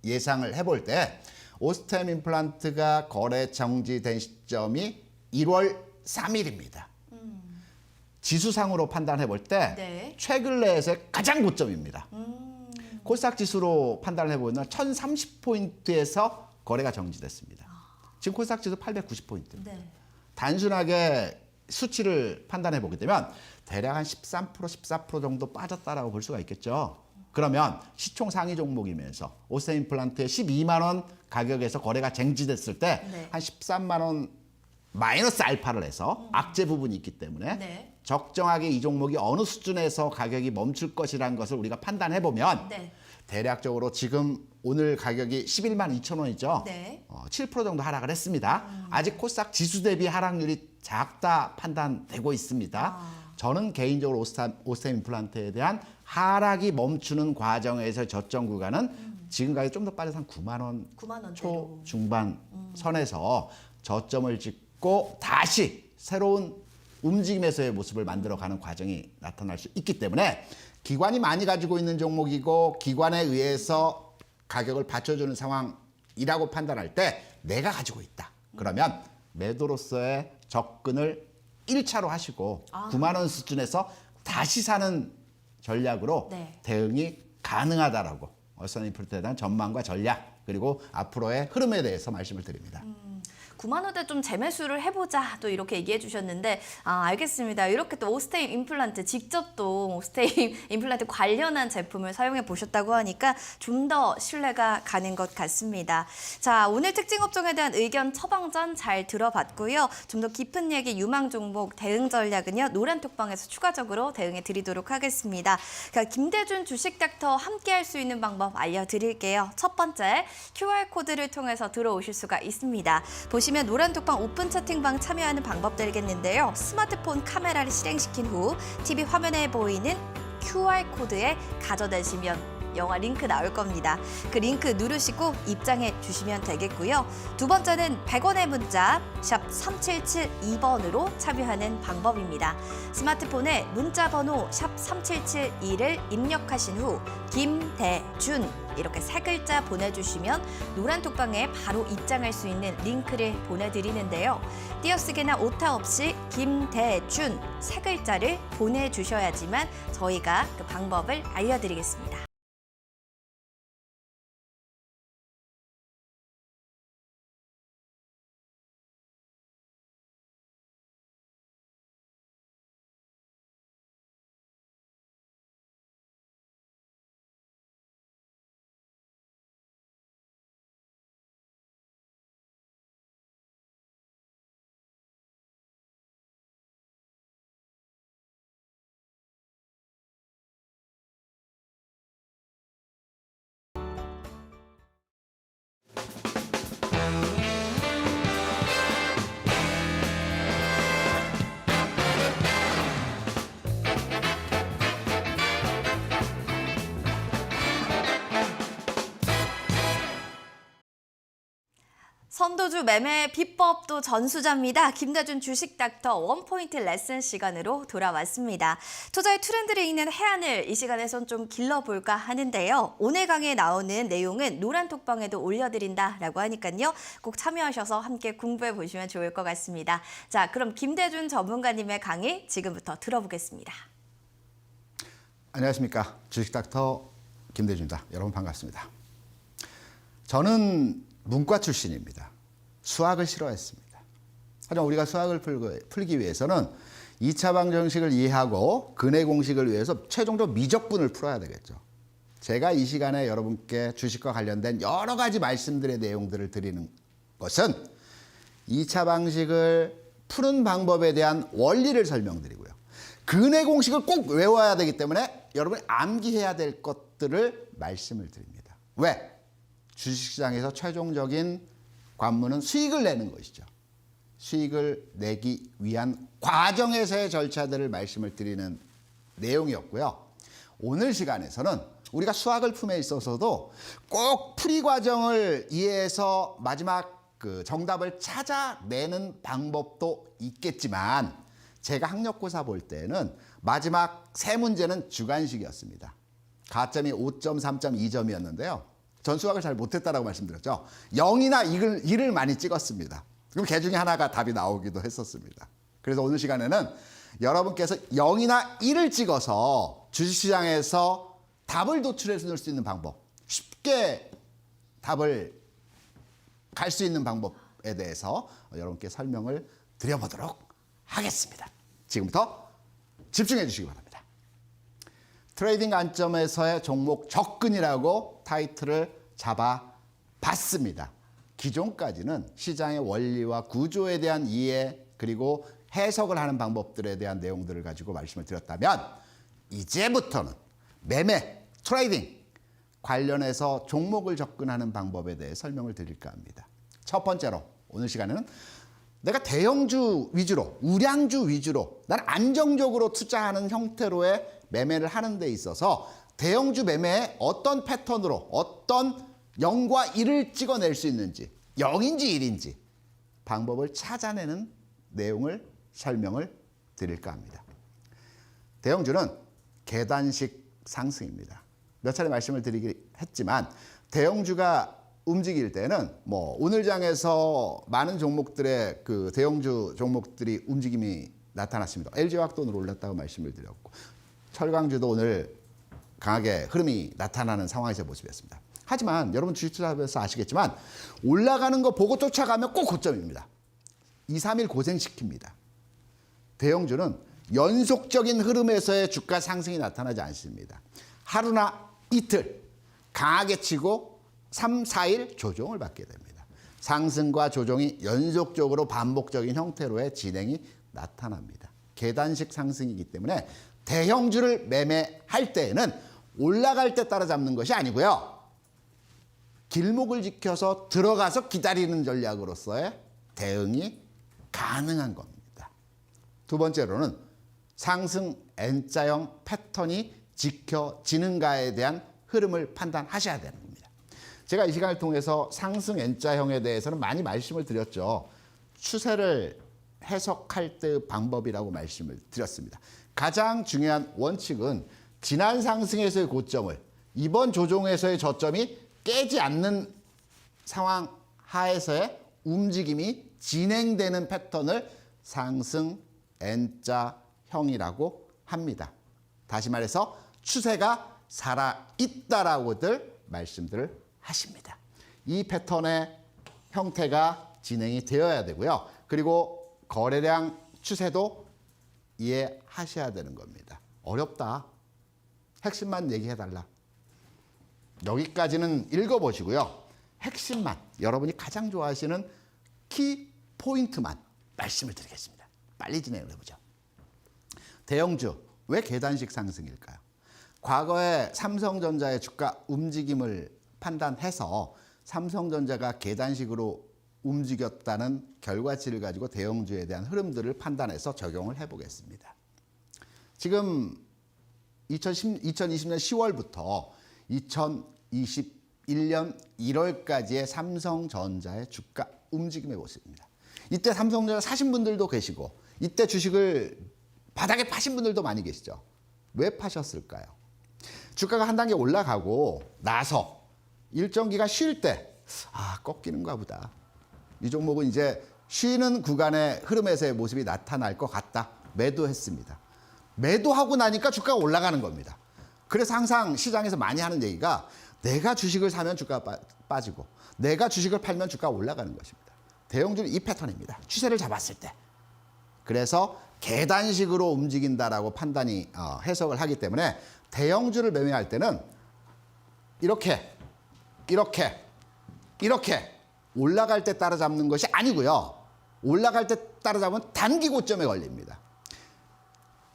예상을 해볼 때 오스템 임플란트가 거래 정지된 시점이 1월 3일입니다. 지수상으로 판단해 볼 때 네. 최근 내에서의 가장 고점입니다. 코스닥 지수로 판단을 해보면 1030포인트에서 거래가 정지됐습니다. 지금 코스닥 지수 890포인트. 네. 단순하게 수치를 판단해 보게 되면 대략 한 13%, 14% 정도 빠졌다라고 볼 수가 있겠죠. 그러면 시총 상위 종목이면서 오스템 임플란트의 12만 원 가격에서 거래가 정지됐을 때 네. 한 13만 원 마이너스 알파를 해서 악재 부분이 있기 때문에 네. 적정하게 이 종목이 어느 수준에서 가격이 멈출 것이라는 것을 우리가 판단해 보면 네. 대략적으로 지금 오늘 가격이 11만 2천 원이죠. 네. 7% 정도 하락을 했습니다. 아직 코스닥 지수 대비 하락률이 작다 판단되고 있습니다. 저는 개인적으로 오스템 임플란트에 대한 하락이 멈추는 과정에서 저점 구간은 지금 가격이 좀 더 빠져서 한 9만 원 9만 원대로. 초중반 선에서 저점을 찍고 다시 새로운 움직임에서의 모습을 만들어가는 과정이 나타날 수 있기 때문에 기관이 많이 가지고 있는 종목이고 기관에 의해서 가격을 받쳐주는 상황이라고 판단할 때 내가 가지고 있다. 그러면 매도로서의 접근을 1차로 하시고 9만 원 수준에서 다시 사는 전략으로 네. 대응이 가능하다라고 오스템 임플란트에 대한 전망과 전략 그리고 앞으로의 흐름에 대해서 말씀을 드립니다. 9만 원대 좀 재매수를 해보자 또 이렇게 얘기해 주셨는데 알겠습니다. 이렇게 또 오스템 임플란트 직접 또 오스템 임플란트 관련한 제품을 사용해 보셨다고 하니까 좀 더 신뢰가 가는 것 같습니다. 자, 오늘 특징 업종에 대한 의견 처방전 잘 들어봤고요. 좀 더 깊은 얘기 유망 종목 대응 전략은요. 노란톡방에서 추가적으로 대응해 드리도록 하겠습니다. 그러니까 김대준 주식 닥터 함께 할 수 있는 방법 알려드릴게요. 첫 번째 QR코드를 통해서 들어오실 수가 있습니다. 보시면 노란톡방 오픈 채팅방 참여하는 방법 들겠는데요. 스마트폰 카메라를 실행시킨 후 TV 화면에 보이는 QR코드에 가져다시면 영화 링크 나올 겁니다. 그 링크 누르시고 입장해 주시면 되겠고요. 두 번째는 100원의 문자 샵 3772번으로 참여하는 방법입니다. 스마트폰에 문자 번호 샵 3772를 입력하신 후 김대준 이렇게 세 글자 보내주시면 노란톡방에 바로 입장할 수 있는 링크를 보내드리는데요. 띄어쓰기나 오타 없이 김대준 세 글자를 보내주셔야지만 저희가 그 방법을 알려드리겠습니다. 선도주 매매 비법도 전수자입니다. 김대준 주식 닥터 원포인트 레슨 시간으로 돌아왔습니다. 투자의 트렌드를 읽는 해안을 이 시간에선 좀 길러볼까 하는데요. 오늘 강의에 나오는 내용은 노란톡방에도 올려드린다라고 하니까요. 꼭 참여하셔서 함께 공부해 보시면 좋을 것 같습니다. 자, 그럼 김대준 전문가님의 강의 지금부터 들어보겠습니다. 안녕하십니까. 주식 닥터 김대준입니다. 여러분 반갑습니다. 저는 문과 출신입니다. 수학을 싫어했습니다. 하지만 우리가 수학을 풀기 위해서는 2차 방정식을 이해하고 근해 공식을 위해서 최종적 미적분을 풀어야 되겠죠. 제가 이 시간에 여러분께 주식과 관련된 여러 가지 말씀들의 내용들을 드리는 것은 2차 방식을 푸는 방법에 대한 원리를 설명드리고요. 근해 공식을 꼭 외워야 되기 때문에 여러분이 암기해야 될 것들을 말씀을 드립니다. 왜? 주식시장에서 최종적인 관문은 수익을 내는 것이죠. 수익을 내기 위한 과정에서의 절차들을 말씀을 드리는 내용이었고요. 오늘 시간에서는 우리가 수학을 품에 있어서도 꼭 풀이 과정을 이해해서 마지막 그 정답을 찾아내는 방법도 있겠지만 제가 학력고사 볼 때는 마지막 세 문제는 주관식이었습니다. 가점이 5점, 3점, 2점이었는데요. 전 수학을 잘 못했다라고 말씀드렸죠. 0이나 1을 많이 찍었습니다. 그럼 그 중에 하나가 답이 나오기도 했었습니다. 그래서 오늘 시간에는 여러분께서 0이나 1을 찍어서 주식시장에서 답을 도출해서 넣을 수 있는 방법, 쉽게 답을 갈 수 있는 방법에 대해서 여러분께 설명을 드려보도록 하겠습니다. 지금부터 집중해 주시기 바랍니다. 트레이딩 관점에서의 종목 접근이라고 타이틀을 잡아봤습니다. 기존까지는 시장의 원리와 구조에 대한 이해 그리고 해석을 하는 방법들에 대한 내용들을 가지고 말씀을 드렸다면 이제부터는 매매, 트레이딩 관련해서 종목을 접근하는 방법에 대해 설명을 드릴까 합니다. 첫 번째로 오늘 시간에는 내가 대형주 위주로, 우량주 위주로 난 안정적으로 투자하는 형태로의 매매를 하는 데 있어서 대형주 매매에 어떤 패턴으로 어떤 0과 1을 찍어낼 수 있는지 0인지 1인지 방법을 찾아내는 내용을 설명을 드릴까 합니다. 대형주는 계단식 상승입니다. 몇 차례 말씀을 드리긴 했지만 대형주가 움직일 때는 오늘 장에서 많은 종목들의 그 대형주 종목들이 움직임이 나타났습니다. LG화학도 오늘 올랐다고 말씀을 드렸고 철강주도 오늘 강하게 흐름이 나타나는 상황에서의 모습이었습니다. 하지만 여러분 주식 투자하면서 아시겠지만 올라가는 거 보고 쫓아가면 꼭 고점입니다. 2, 3일 고생시킵니다. 대형주는 연속적인 흐름에서의 주가 상승이 나타나지 않습니다. 하루나 이틀 강하게 치고 3, 4일 조정을 받게 됩니다. 상승과 조정이 연속적으로 반복적인 형태로의 진행이 나타납니다. 계단식 상승이기 때문에 대형주를 매매할 때에는 올라갈 때 따라잡는 것이 아니고요. 길목을 지켜서 들어가서 기다리는 전략으로서의 대응이 가능한 겁니다. 두 번째로는 상승 N자형 패턴이 지켜지는가에 대한 흐름을 판단하셔야 되는 겁니다. 제가 이 시간을 통해서 상승 N자형에 대해서는 많이 말씀을 드렸죠. 추세를 해석할 때 방법이라고 말씀을 드렸습니다. 가장 중요한 원칙은 지난 상승에서의 고점을 이번 조종에서의 저점이 깨지 않는 상황 하에서의 움직임이 진행되는 패턴을 상승 N자형이라고 합니다. 다시 말해서 추세가 살아있다라고들 말씀들을 하십니다. 이 패턴의 형태가 진행이 되어야 되고요. 그리고 거래량 추세도 이해하셔야 되는 겁니다. 어렵다. 핵심만 얘기해달라. 여기까지는 읽어보시고요. 핵심만, 여러분이 가장 좋아하시는 키 포인트만 말씀을 드리겠습니다. 빨리 진행을 해보죠. 대형주, 왜 계단식 상승일까요? 과거에 삼성전자의 주가 움직임을 판단해서 삼성전자가 계단식으로 움직였다는 결과치를 가지고 대형주에 대한 흐름들을 판단해서 적용을 해보겠습니다. 지금 2020년 10월부터 2021년 1월까지의 삼성전자의 주가 움직임의 모습입니다. 이때 삼성전자 사신 분들도 계시고 이때 주식을 바닥에 파신 분들도 많이 계시죠. 왜 파셨을까요? 주가가 한 단계 올라가고 나서 일정 기간 쉴 때 꺾이는가 보다. 이 종목은 이제 쉬는 구간의 흐름에서의 모습이 나타날 것 같다. 매도했습니다. 매도하고 나니까 주가가 올라가는 겁니다. 그래서 항상 시장에서 많이 하는 얘기가 내가 주식을 사면 주가가 빠지고 내가 주식을 팔면 주가가 올라가는 것입니다. 대형주는 이 패턴입니다. 추세를 잡았을 때. 그래서 계단식으로 움직인다라고 판단이 해석을 하기 때문에 대형주를 매매할 때는 이렇게 올라갈 때 따라잡는 것이 아니고요. 올라갈 때 따라잡으면 단기 고점에 걸립니다.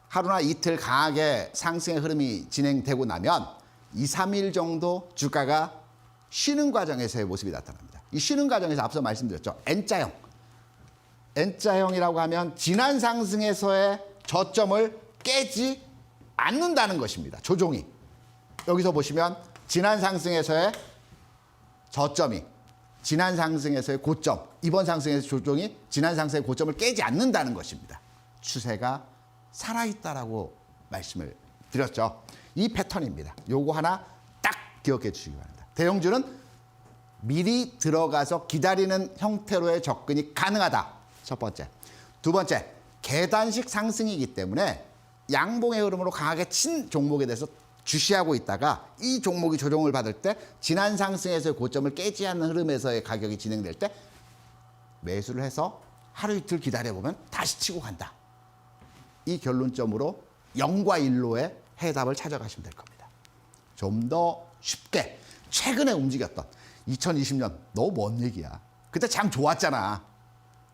하루나 이틀 강하게 상승의 흐름이 진행되고 나면 2, 3일 정도 주가가 쉬는 과정에서의 모습이 나타납니다. 이 쉬는 과정에서 앞서 말씀드렸죠. N자형. N자형이라고 하면 지난 상승에서의 저점을 깨지 않는다는 것입니다. 조종이. 여기서 보시면 지난 상승에서의 저점이 지난 상승에서의 고점, 이번 상승에서 조종이 지난 상승의 고점을 깨지 않는다는 것입니다. 추세가 살아있다라고 말씀을 드렸죠. 이 패턴입니다. 요거 하나 딱 기억해 주시기 바랍니다. 대형주는 미리 들어가서 기다리는 형태로의 접근이 가능하다. 첫 번째. 두 번째, 계단식 상승이기 때문에 양봉의 흐름으로 강하게 친 종목에 대해서 주시하고 있다가 이 종목이 조정을 받을 때 지난 상승에서의 고점을 깨지 않는 흐름에서의 가격이 진행될 때 매수를 해서 하루 이틀 기다려보면 다시 치고 간다. 이 결론점으로 0과 1로의 해답을 찾아가시면 될 겁니다. 좀 더 쉽게 최근에 움직였던 2020년 너무 먼 얘기야. 그때 참 좋았잖아.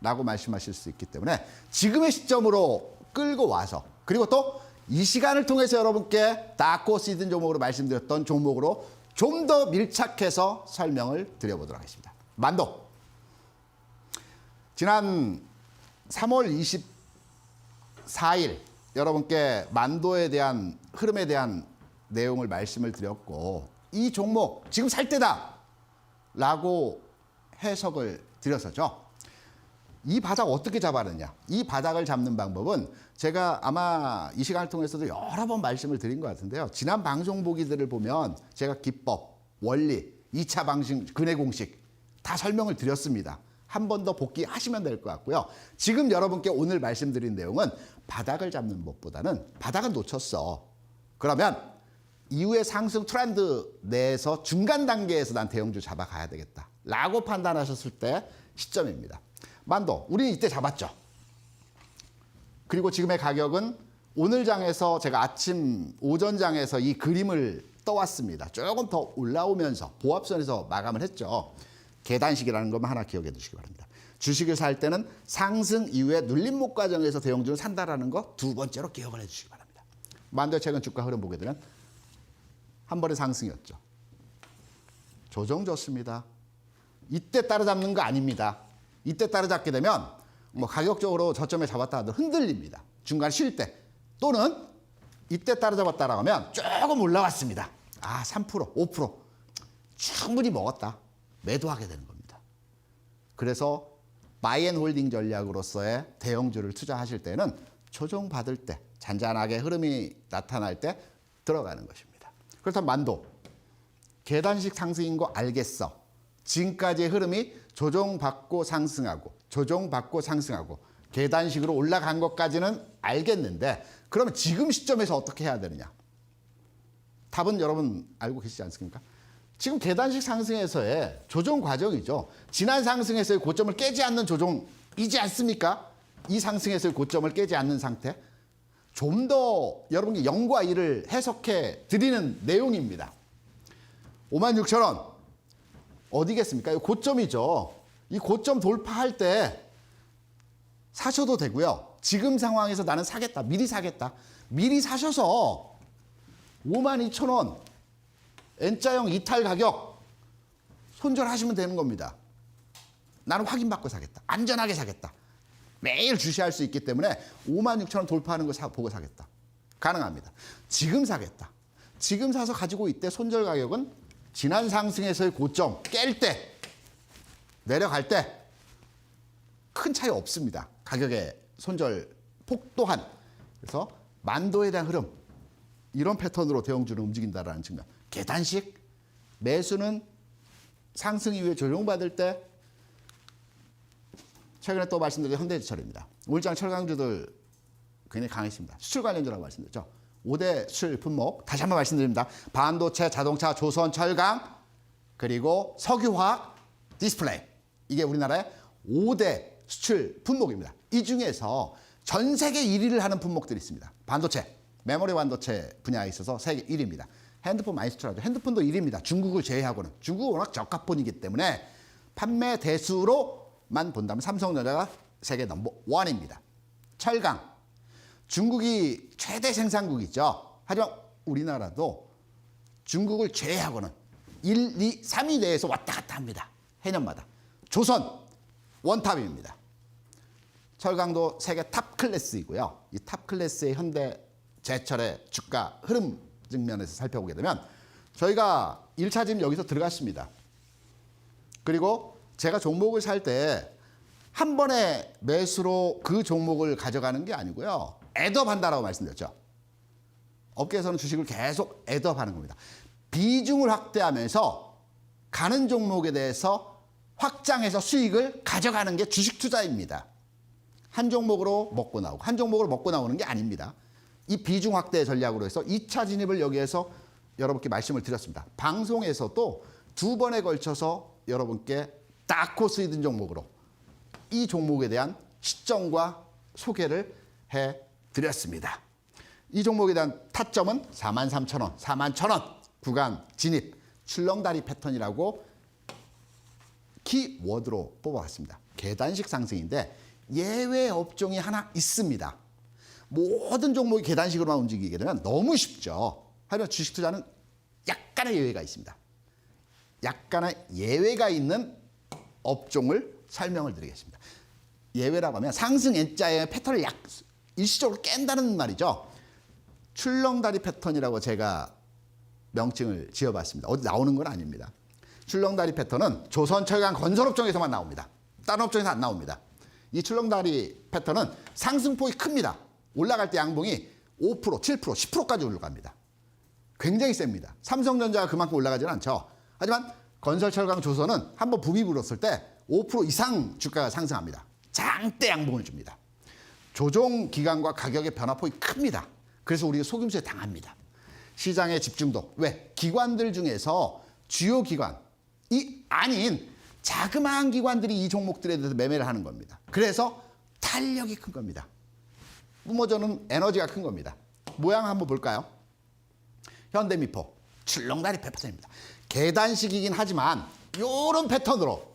라고 말씀하실 수 있기 때문에 지금의 시점으로 끌고 와서 그리고 또 이 시간을 통해서 여러분께 다크호스이든 종목으로 말씀드렸던 종목으로 좀 더 밀착해서 설명을 드려보도록 하겠습니다. 만도. 지난 3월 24일 여러분께 만도에 대한 흐름에 대한 내용을 말씀을 드렸고 이 종목 지금 살 때다 라고 해석을 드렸었죠. 이 바닥 어떻게 잡아내냐. 이 바닥을 잡는 방법은 제가 아마 이 시간을 통해서도 여러 번 말씀을 드린 것 같은데요. 지난 방송 보기들을 보면 제가 기법, 원리, 2차 방식, 근해 공식 다 설명을 드렸습니다. 한 번 더 복귀하시면 될 것 같고요. 지금 여러분께 오늘 말씀드린 내용은 바닥을 잡는 법보다는 바닥은 놓쳤어. 그러면 이후에 상승 트렌드 내에서 중간 단계에서 난 대형주 잡아가야 되겠다. 라고 판단하셨을 때 시점입니다. 만도, 우리는 이때 잡았죠. 그리고 지금의 가격은 오늘 장에서 제가 아침 오전 장에서 이 그림을 떠왔습니다. 조금 더 올라오면서 보합선에서 마감을 했죠. 계단식이라는 것만 하나 기억해 두시기 바랍니다. 주식을 살 때는 상승 이후에 눌림목 과정에서 대형주를 산다라는 거 두 번째로 기억을 해 주시기 바랍니다. 만도의 최근 주가 흐름 보게 되면 한 번의 상승이었죠. 조정 좋습니다. 이때 따라잡는 거 아닙니다. 이때 따라잡게 되면 뭐 가격적으로 저점에 잡았다 하더라도 흔들립니다. 중간 쉴 때. 또는 이때 따라잡았다라고 하면 조금 올라왔습니다. 3%, 5% 충분히 먹었다. 매도하게 되는 겁니다. 그래서 바이앤홀딩 전략으로서의 대형주를 투자하실 때는 조정받을 때, 잔잔하게 흐름이 나타날 때 들어가는 것입니다. 그렇다면 만도. 계단식 상승인 거 알겠어. 지금까지의 흐름이 조정받고 상승하고 조정받고 상승하고 계단식으로 올라간 것까지는 알겠는데 그러면 지금 시점에서 어떻게 해야 되느냐? 답은 여러분 알고 계시지 않습니까? 지금 계단식 상승에서의 조정 과정이죠. 지난 상승에서의 고점을 깨지 않는 조정이지 않습니까? 이 상승에서의 고점을 깨지 않는 상태. 좀 더 여러분께 0과 1을 해석해 드리는 내용입니다. 56,000원 어디겠습니까? 이 고점이죠. 이 고점 돌파할 때 사셔도 되고요. 지금 상황에서 나는 사겠다. 미리 사겠다. 미리 사셔서 52,000원 N자형 이탈 가격 손절하시면 되는 겁니다. 나는 확인받고 사겠다. 안전하게 사겠다. 매일 주시할 수 있기 때문에 56,000원 돌파하는 거 보고 사겠다. 가능합니다. 지금 사겠다. 지금 사서 가지고 있대 손절 가격은 지난 상승에서의 고점 깰 때, 내려갈 때 큰 차이 없습니다. 가격의 손절 폭 또한. 그래서 만도에 대한 흐름, 이런 패턴으로 대형주는 움직인다는 측면. 계단식 매수는 상승 이후에 조정받을 때 최근에 또 말씀드린 현대제철입니다. 오늘장 철강주들 굉장히 강했습니다. 수출 관련주라고 말씀드렸죠. 5대 수출 품목 다시 한번 말씀드립니다. 반도체, 자동차, 조선, 철강, 그리고 석유화학, 디스플레이. 이게 우리나라의 5대 수출 품목입니다. 이 중에서 전 세계 1위를 하는 품목들이 있습니다. 반도체, 메모리 반도체 분야에 있어서 세계 1위입니다. 핸드폰 많이 수출하죠. 핸드폰도 1위입니다. 중국을 제외하고는. 중국은 워낙 저가폰이기 때문에 판매 대수로만 본다면 삼성전자가 세계 넘버 1입니다. 철강, 중국이 최대 생산국이죠. 하지만 우리나라도 중국을 제외하고는 1, 2, 3위 내에서 왔다 갔다 합니다. 해년마다. 조선, 원탑입니다. 철강도 세계 탑 클래스이고요. 이 탑 클래스의 현대제철의 주가 흐름 측면에서 살펴보게 되면 저희가 1차 지금 여기서 들어갔습니다. 그리고 제가 종목을 살 때 한 번에 매수로 그 종목을 가져가는 게 아니고요. 애드업 한다라고 말씀드렸죠. 업계에서는 주식을 계속 애드업 하는 겁니다. 비중을 확대하면서 가는 종목에 대해서 확장해서 수익을 가져가는 게 주식 투자입니다. 한 종목으로 먹고 나오고 한 종목으로 먹고 나오는 게 아닙니다. 이 비중 확대 전략으로 해서 2차 진입을 여기에서 여러분께 말씀을 드렸습니다. 방송에서도 2번에 걸쳐서 여러분께 다코스 히든 종목으로 이 종목에 대한 시점과 소개를 해드렸습니다. 이 종목에 대한 타점은 43,000원, 41,000원 구간 진입, 출렁다리 패턴이라고 키워드로 뽑아봤습니다. 계단식 상승인데 예외 업종이 하나 있습니다. 모든 종목이 계단식으로만 움직이게 되면 너무 쉽죠. 하지만 주식 투자는 약간의 예외가 있습니다. 약간의 예외가 있는 업종을 설명을 드리겠습니다. 예외라고 하면 상승 N자의 패턴을 일시적으로 깬다는 말이죠. 출렁다리 패턴이라고 제가 명칭을 지어봤습니다. 어디 나오는 건 아닙니다. 출렁다리 패턴은 조선, 철강, 건설업종에서만 나옵니다. 다른 업종에서 안 나옵니다. 이 출렁다리 패턴은 상승폭이 큽니다. 올라갈 때 양봉이 5%, 7%, 10%까지 올라갑니다. 굉장히 셉니다. 삼성전자가 그만큼 올라가지는 않죠. 하지만 건설, 철강, 조선은 한번 붐이 불었을 때 5% 이상 주가가 상승합니다. 장대 양봉을 줍니다. 조정 기간과 가격의 변화폭이 큽니다. 그래서 우리가 속임수에 당합니다. 시장의 집중도. 왜? 기관들 중에서 주요 기관이 아닌 자그마한 기관들이 이 종목들에 대해서 매매를 하는 겁니다. 그래서 탄력이 큰 겁니다. 뿜어주는 에너지가 큰 겁니다. 모양 한번 볼까요? 현대미포, 출렁다리 패턴입니다. 계단식이긴 하지만 이런 패턴으로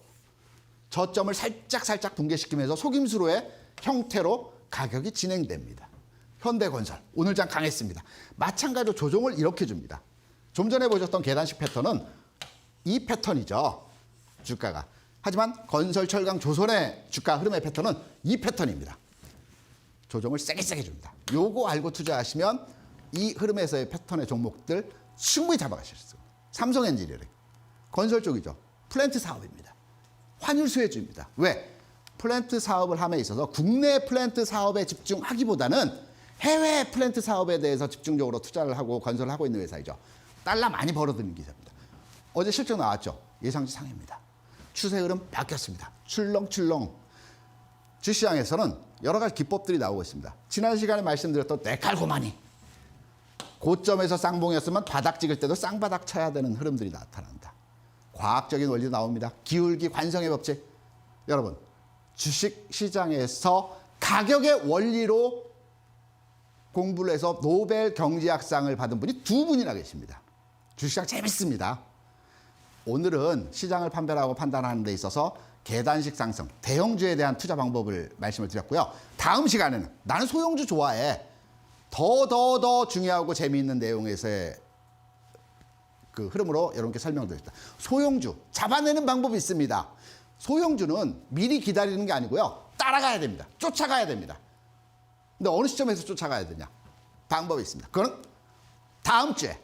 저점을 살짝 붕괴시키면서 속임수로의 형태로 가격이 진행됩니다. 현대건설, 오늘장 강했습니다. 마찬가지로 조정을 이렇게 줍니다. 좀 전에 보셨던 계단식 패턴은 이 패턴이죠. 주가가. 하지만 건설, 철강, 조선의 주가 흐름의 패턴은 이 패턴입니다. 조정을 세게 줍니다. 요거 알고 투자하시면 이 흐름에서의 패턴의 종목들 충분히 잡아가실 수 있습니다. 삼성 엔지니어링, 건설 쪽이죠. 플랜트 사업입니다. 환율 수혜주입니다. 왜? 플랜트 사업을 함에 있어서 국내 플랜트 사업에 집중하기보다는 해외 플랜트 사업에 대해서 집중적으로 투자를 하고 건설을 하고 있는 회사이죠. 달러 많이 벌어들이는 기사입니다. 어제 실적 나왔죠. 예상치 상회입니다. 추세 흐름 바뀌었습니다. 출렁출렁. 주시장에서는 여러 가지 기법들이 나오고 있습니다. 지난 시간에 말씀드렸던 데칼고마니. 고점에서 쌍봉이었으면 바닥 찍을 때도 쌍바닥 쳐야 되는 흐름들이 나타난다. 과학적인 원리도 나옵니다. 기울기 관성의 법칙. 여러분, 주식시장에서 가격의 원리로 공부를 해서 노벨 경제학상을 받은 분이 두 분이나 계십니다. 주식시장 재밌습니다. 오늘은 시장을 판별하고 판단하는 데 있어서 계단식 상승, 대형주에 대한 투자 방법을 말씀을 드렸고요. 다음 시간에는 나는 소형주 좋아해. 더 중요하고 재미있는 내용에서의 그 흐름으로 여러분께 설명드립니다. 소형주, 잡아내는 방법이 있습니다. 소형주는 미리 기다리는 게 아니고요. 따라가야 됩니다. 쫓아가야 됩니다. 근데 어느 시점에서 쫓아가야 되냐? 방법이 있습니다. 그건 다음 주에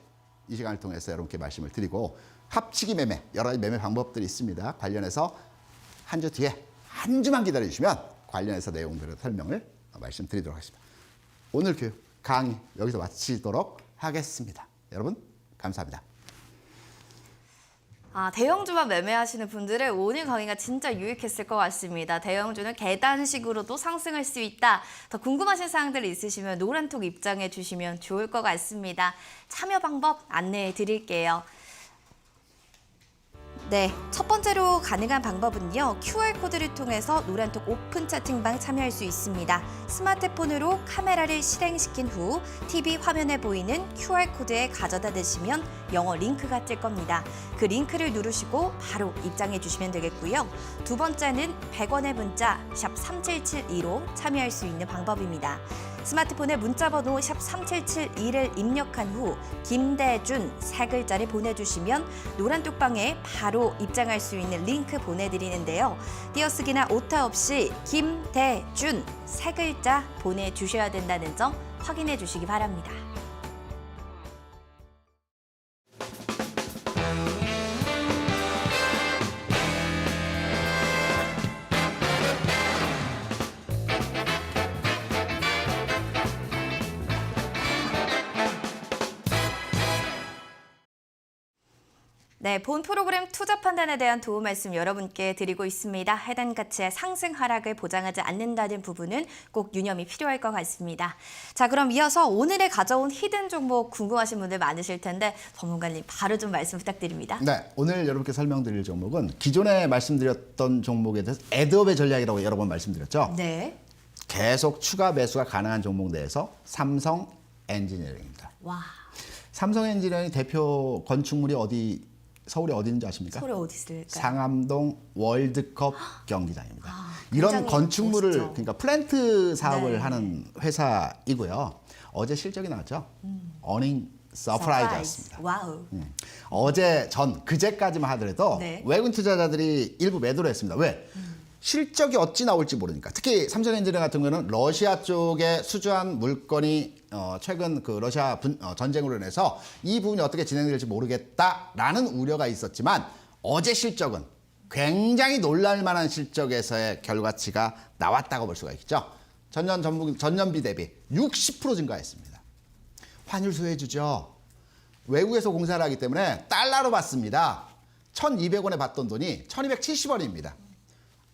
이 시간을 통해서 여러분께 말씀을 드리고 합치기 매매, 여러 가지 매매 방법들이 있습니다. 관련해서 한 주 뒤에 한 주만 기다려주시면 관련해서 내용들을 설명을 말씀드리도록 하겠습니다. 오늘 교육 강의 여기서 마치도록 하겠습니다. 여러분 감사합니다. 대형주만 매매하시는 분들은 오늘 강의가 진짜 유익했을 것 같습니다. 대형주는 계단식으로도 상승할 수 있다. 더 궁금하신 사항들 있으시면 노란톡 입장해 주시면 좋을 것 같습니다. 참여 방법 안내해 드릴게요. 네, 첫 번째로 가능한 방법은요. QR코드를 통해서 노란톡 오픈 채팅방 참여할 수 있습니다. 스마트폰으로 카메라를 실행시킨 후 TV 화면에 보이는 QR코드에 가져다 대시면 영어 링크가 뜰 겁니다. 그 링크를 누르시고 바로 입장해 주시면 되겠고요. 두 번째는 100원의 문자 샵 3772로 참여할 수 있는 방법입니다. 스마트폰에 문자번호 샵 3772를 입력한 후 김대준 세 글자를 보내주시면 노란톡방에 바로 입장할 수 있는 링크 보내드리는데요. 띄어쓰기나 오타 없이 김대준 세 글자 보내주셔야 된다는 점 확인해 주시기 바랍니다. 네, 본 프로그램 투자 판단에 대한 도움 말씀 여러분께 드리고 있습니다. 해당 가치의 상승 하락을 보장하지 않는다는 부분은 꼭 유념이 필요할 것 같습니다. 자, 그럼 이어서 오늘의 가져온 히든 종목 궁금하신 분들 많으실 텐데 전문가님 바로 좀 말씀 부탁드립니다. 네, 오늘 여러분께 설명드릴 종목은 기존에 말씀드렸던 종목에 대해서 애드업의 전략이라고 여러 번 말씀드렸죠. 네. 계속 추가 매수가 가능한 종목 내에서 삼성 엔지니어링입니다. 와. 삼성 엔지니어링 대표 건축물이 서울에 어디 있는지 아십니까? 서울에 어디 있을까요? 상암동 월드컵 경기장입니다. 굉장히 이런 건축물을 멋있죠. 그러니까 플랜트 사업을 네. 하는 회사이고요. 어제 실적이 나왔죠. 어닝 서프라이즈였습니다. 와우. 어제 그제까지만 하더라도 네. 외국인 투자자들이 일부 매도를 했습니다. 왜? 실적이 어찌 나올지 모르니까. 특히 삼성엔지니어링 같은 경우는 러시아 쪽에 수주한 물건이 최근 그 러시아 전쟁으로 인해서 이 부분이 어떻게 진행될지 모르겠다라는 우려가 있었지만 어제 실적은 굉장히 놀랄만한 실적에서의 결과치가 나왔다고 볼 수가 있죠. 전년비 대비 60% 증가했습니다. 환율 수혜주죠. 외국에서 공사를 하기 때문에 달러로 받습니다. 1,200원에 받던 돈이 1,270원입니다.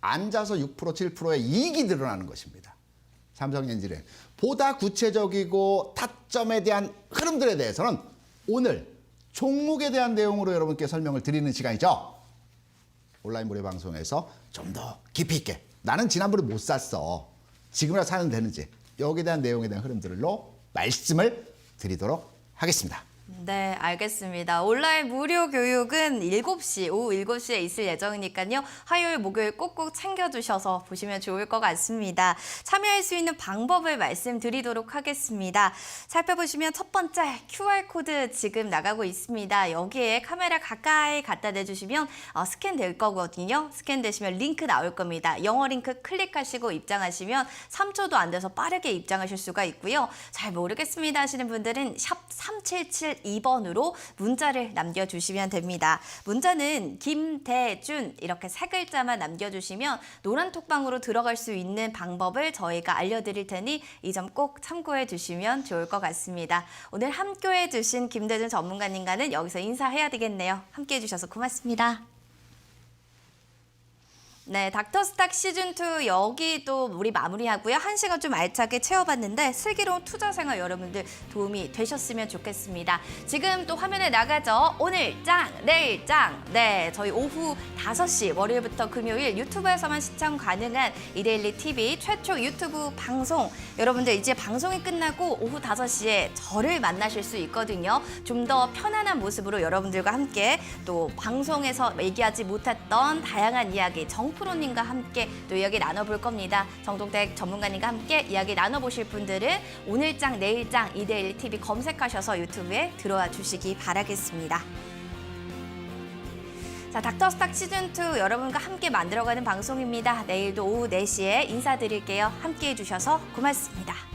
앉아서 6% 7%의 이익이 늘어나는 것입니다. 삼성엔지니어링. 보다 구체적이고 타점에 대한 흐름들에 대해서는 오늘 종목에 대한 내용으로 여러분께 설명을 드리는 시간이죠. 온라인 무료 방송에서 좀 더 깊이 있게 나는 지난번에 못 샀어. 지금이라 사면 되는지 여기에 대한 내용에 대한 흐름들로 말씀을 드리도록 하겠습니다. 네, 알겠습니다. 온라인 무료 교육은 7시, 오후 7시에 있을 예정이니까요. 화요일, 목요일 꼭꼭 챙겨주셔서 보시면 좋을 것 같습니다. 참여할 수 있는 방법을 말씀드리도록 하겠습니다. 살펴보시면 첫 번째 QR코드 지금 나가고 있습니다. 여기에 카메라 가까이 갖다 대주시면 스캔될 거거든요. 스캔되시면 링크 나올 겁니다. 영어 링크 클릭하시고 입장하시면 3초도 안 돼서 빠르게 입장하실 수가 있고요. 잘 모르겠습니다 하시는 분들은 샵 3772 2번으로 문자를 남겨주시면 됩니다. 문자는 김대준 이렇게 세 글자만 남겨주시면 노란 톡방으로 들어갈 수 있는 방법을 저희가 알려드릴 테니 이 점 꼭 참고해 주시면 좋을 것 같습니다. 오늘 함께해 주신 김대준 전문가님과는 여기서 인사해야 되겠네요. 함께해 주셔서 고맙습니다. 네, 닥터스탁 시즌2 여기도 우리 마무리하고요. 1시간 좀 알차게 채워봤는데 슬기로운 투자 생활 여러분들 도움이 되셨으면 좋겠습니다. 지금 또 화면에 나가죠. 오늘 짱, 내일 짱. 네, 저희 오후 5시 월요일부터 금요일 유튜브에서만 시청 가능한 이데일리 TV 최초 유튜브 방송. 여러분들 이제 방송이 끝나고 오후 5시에 저를 만나실 수 있거든요. 좀 더 편안한 모습으로 여러분들과 함께 또 방송에서 얘기하지 못했던 다양한 이야기 프로님과 함께 또 이야기 나눠볼 겁니다. 정동택 전문가님과 함께 이야기 나눠보실 분들은 오늘장 내일장 이데일리 TV 검색하셔서 유튜브에 들어와 주시기 바라겠습니다. 자, 닥터스탁 시즌2 여러분과 함께 만들어가는 방송입니다. 내일도 오후 4시에 인사드릴게요. 함께해 주셔서 고맙습니다.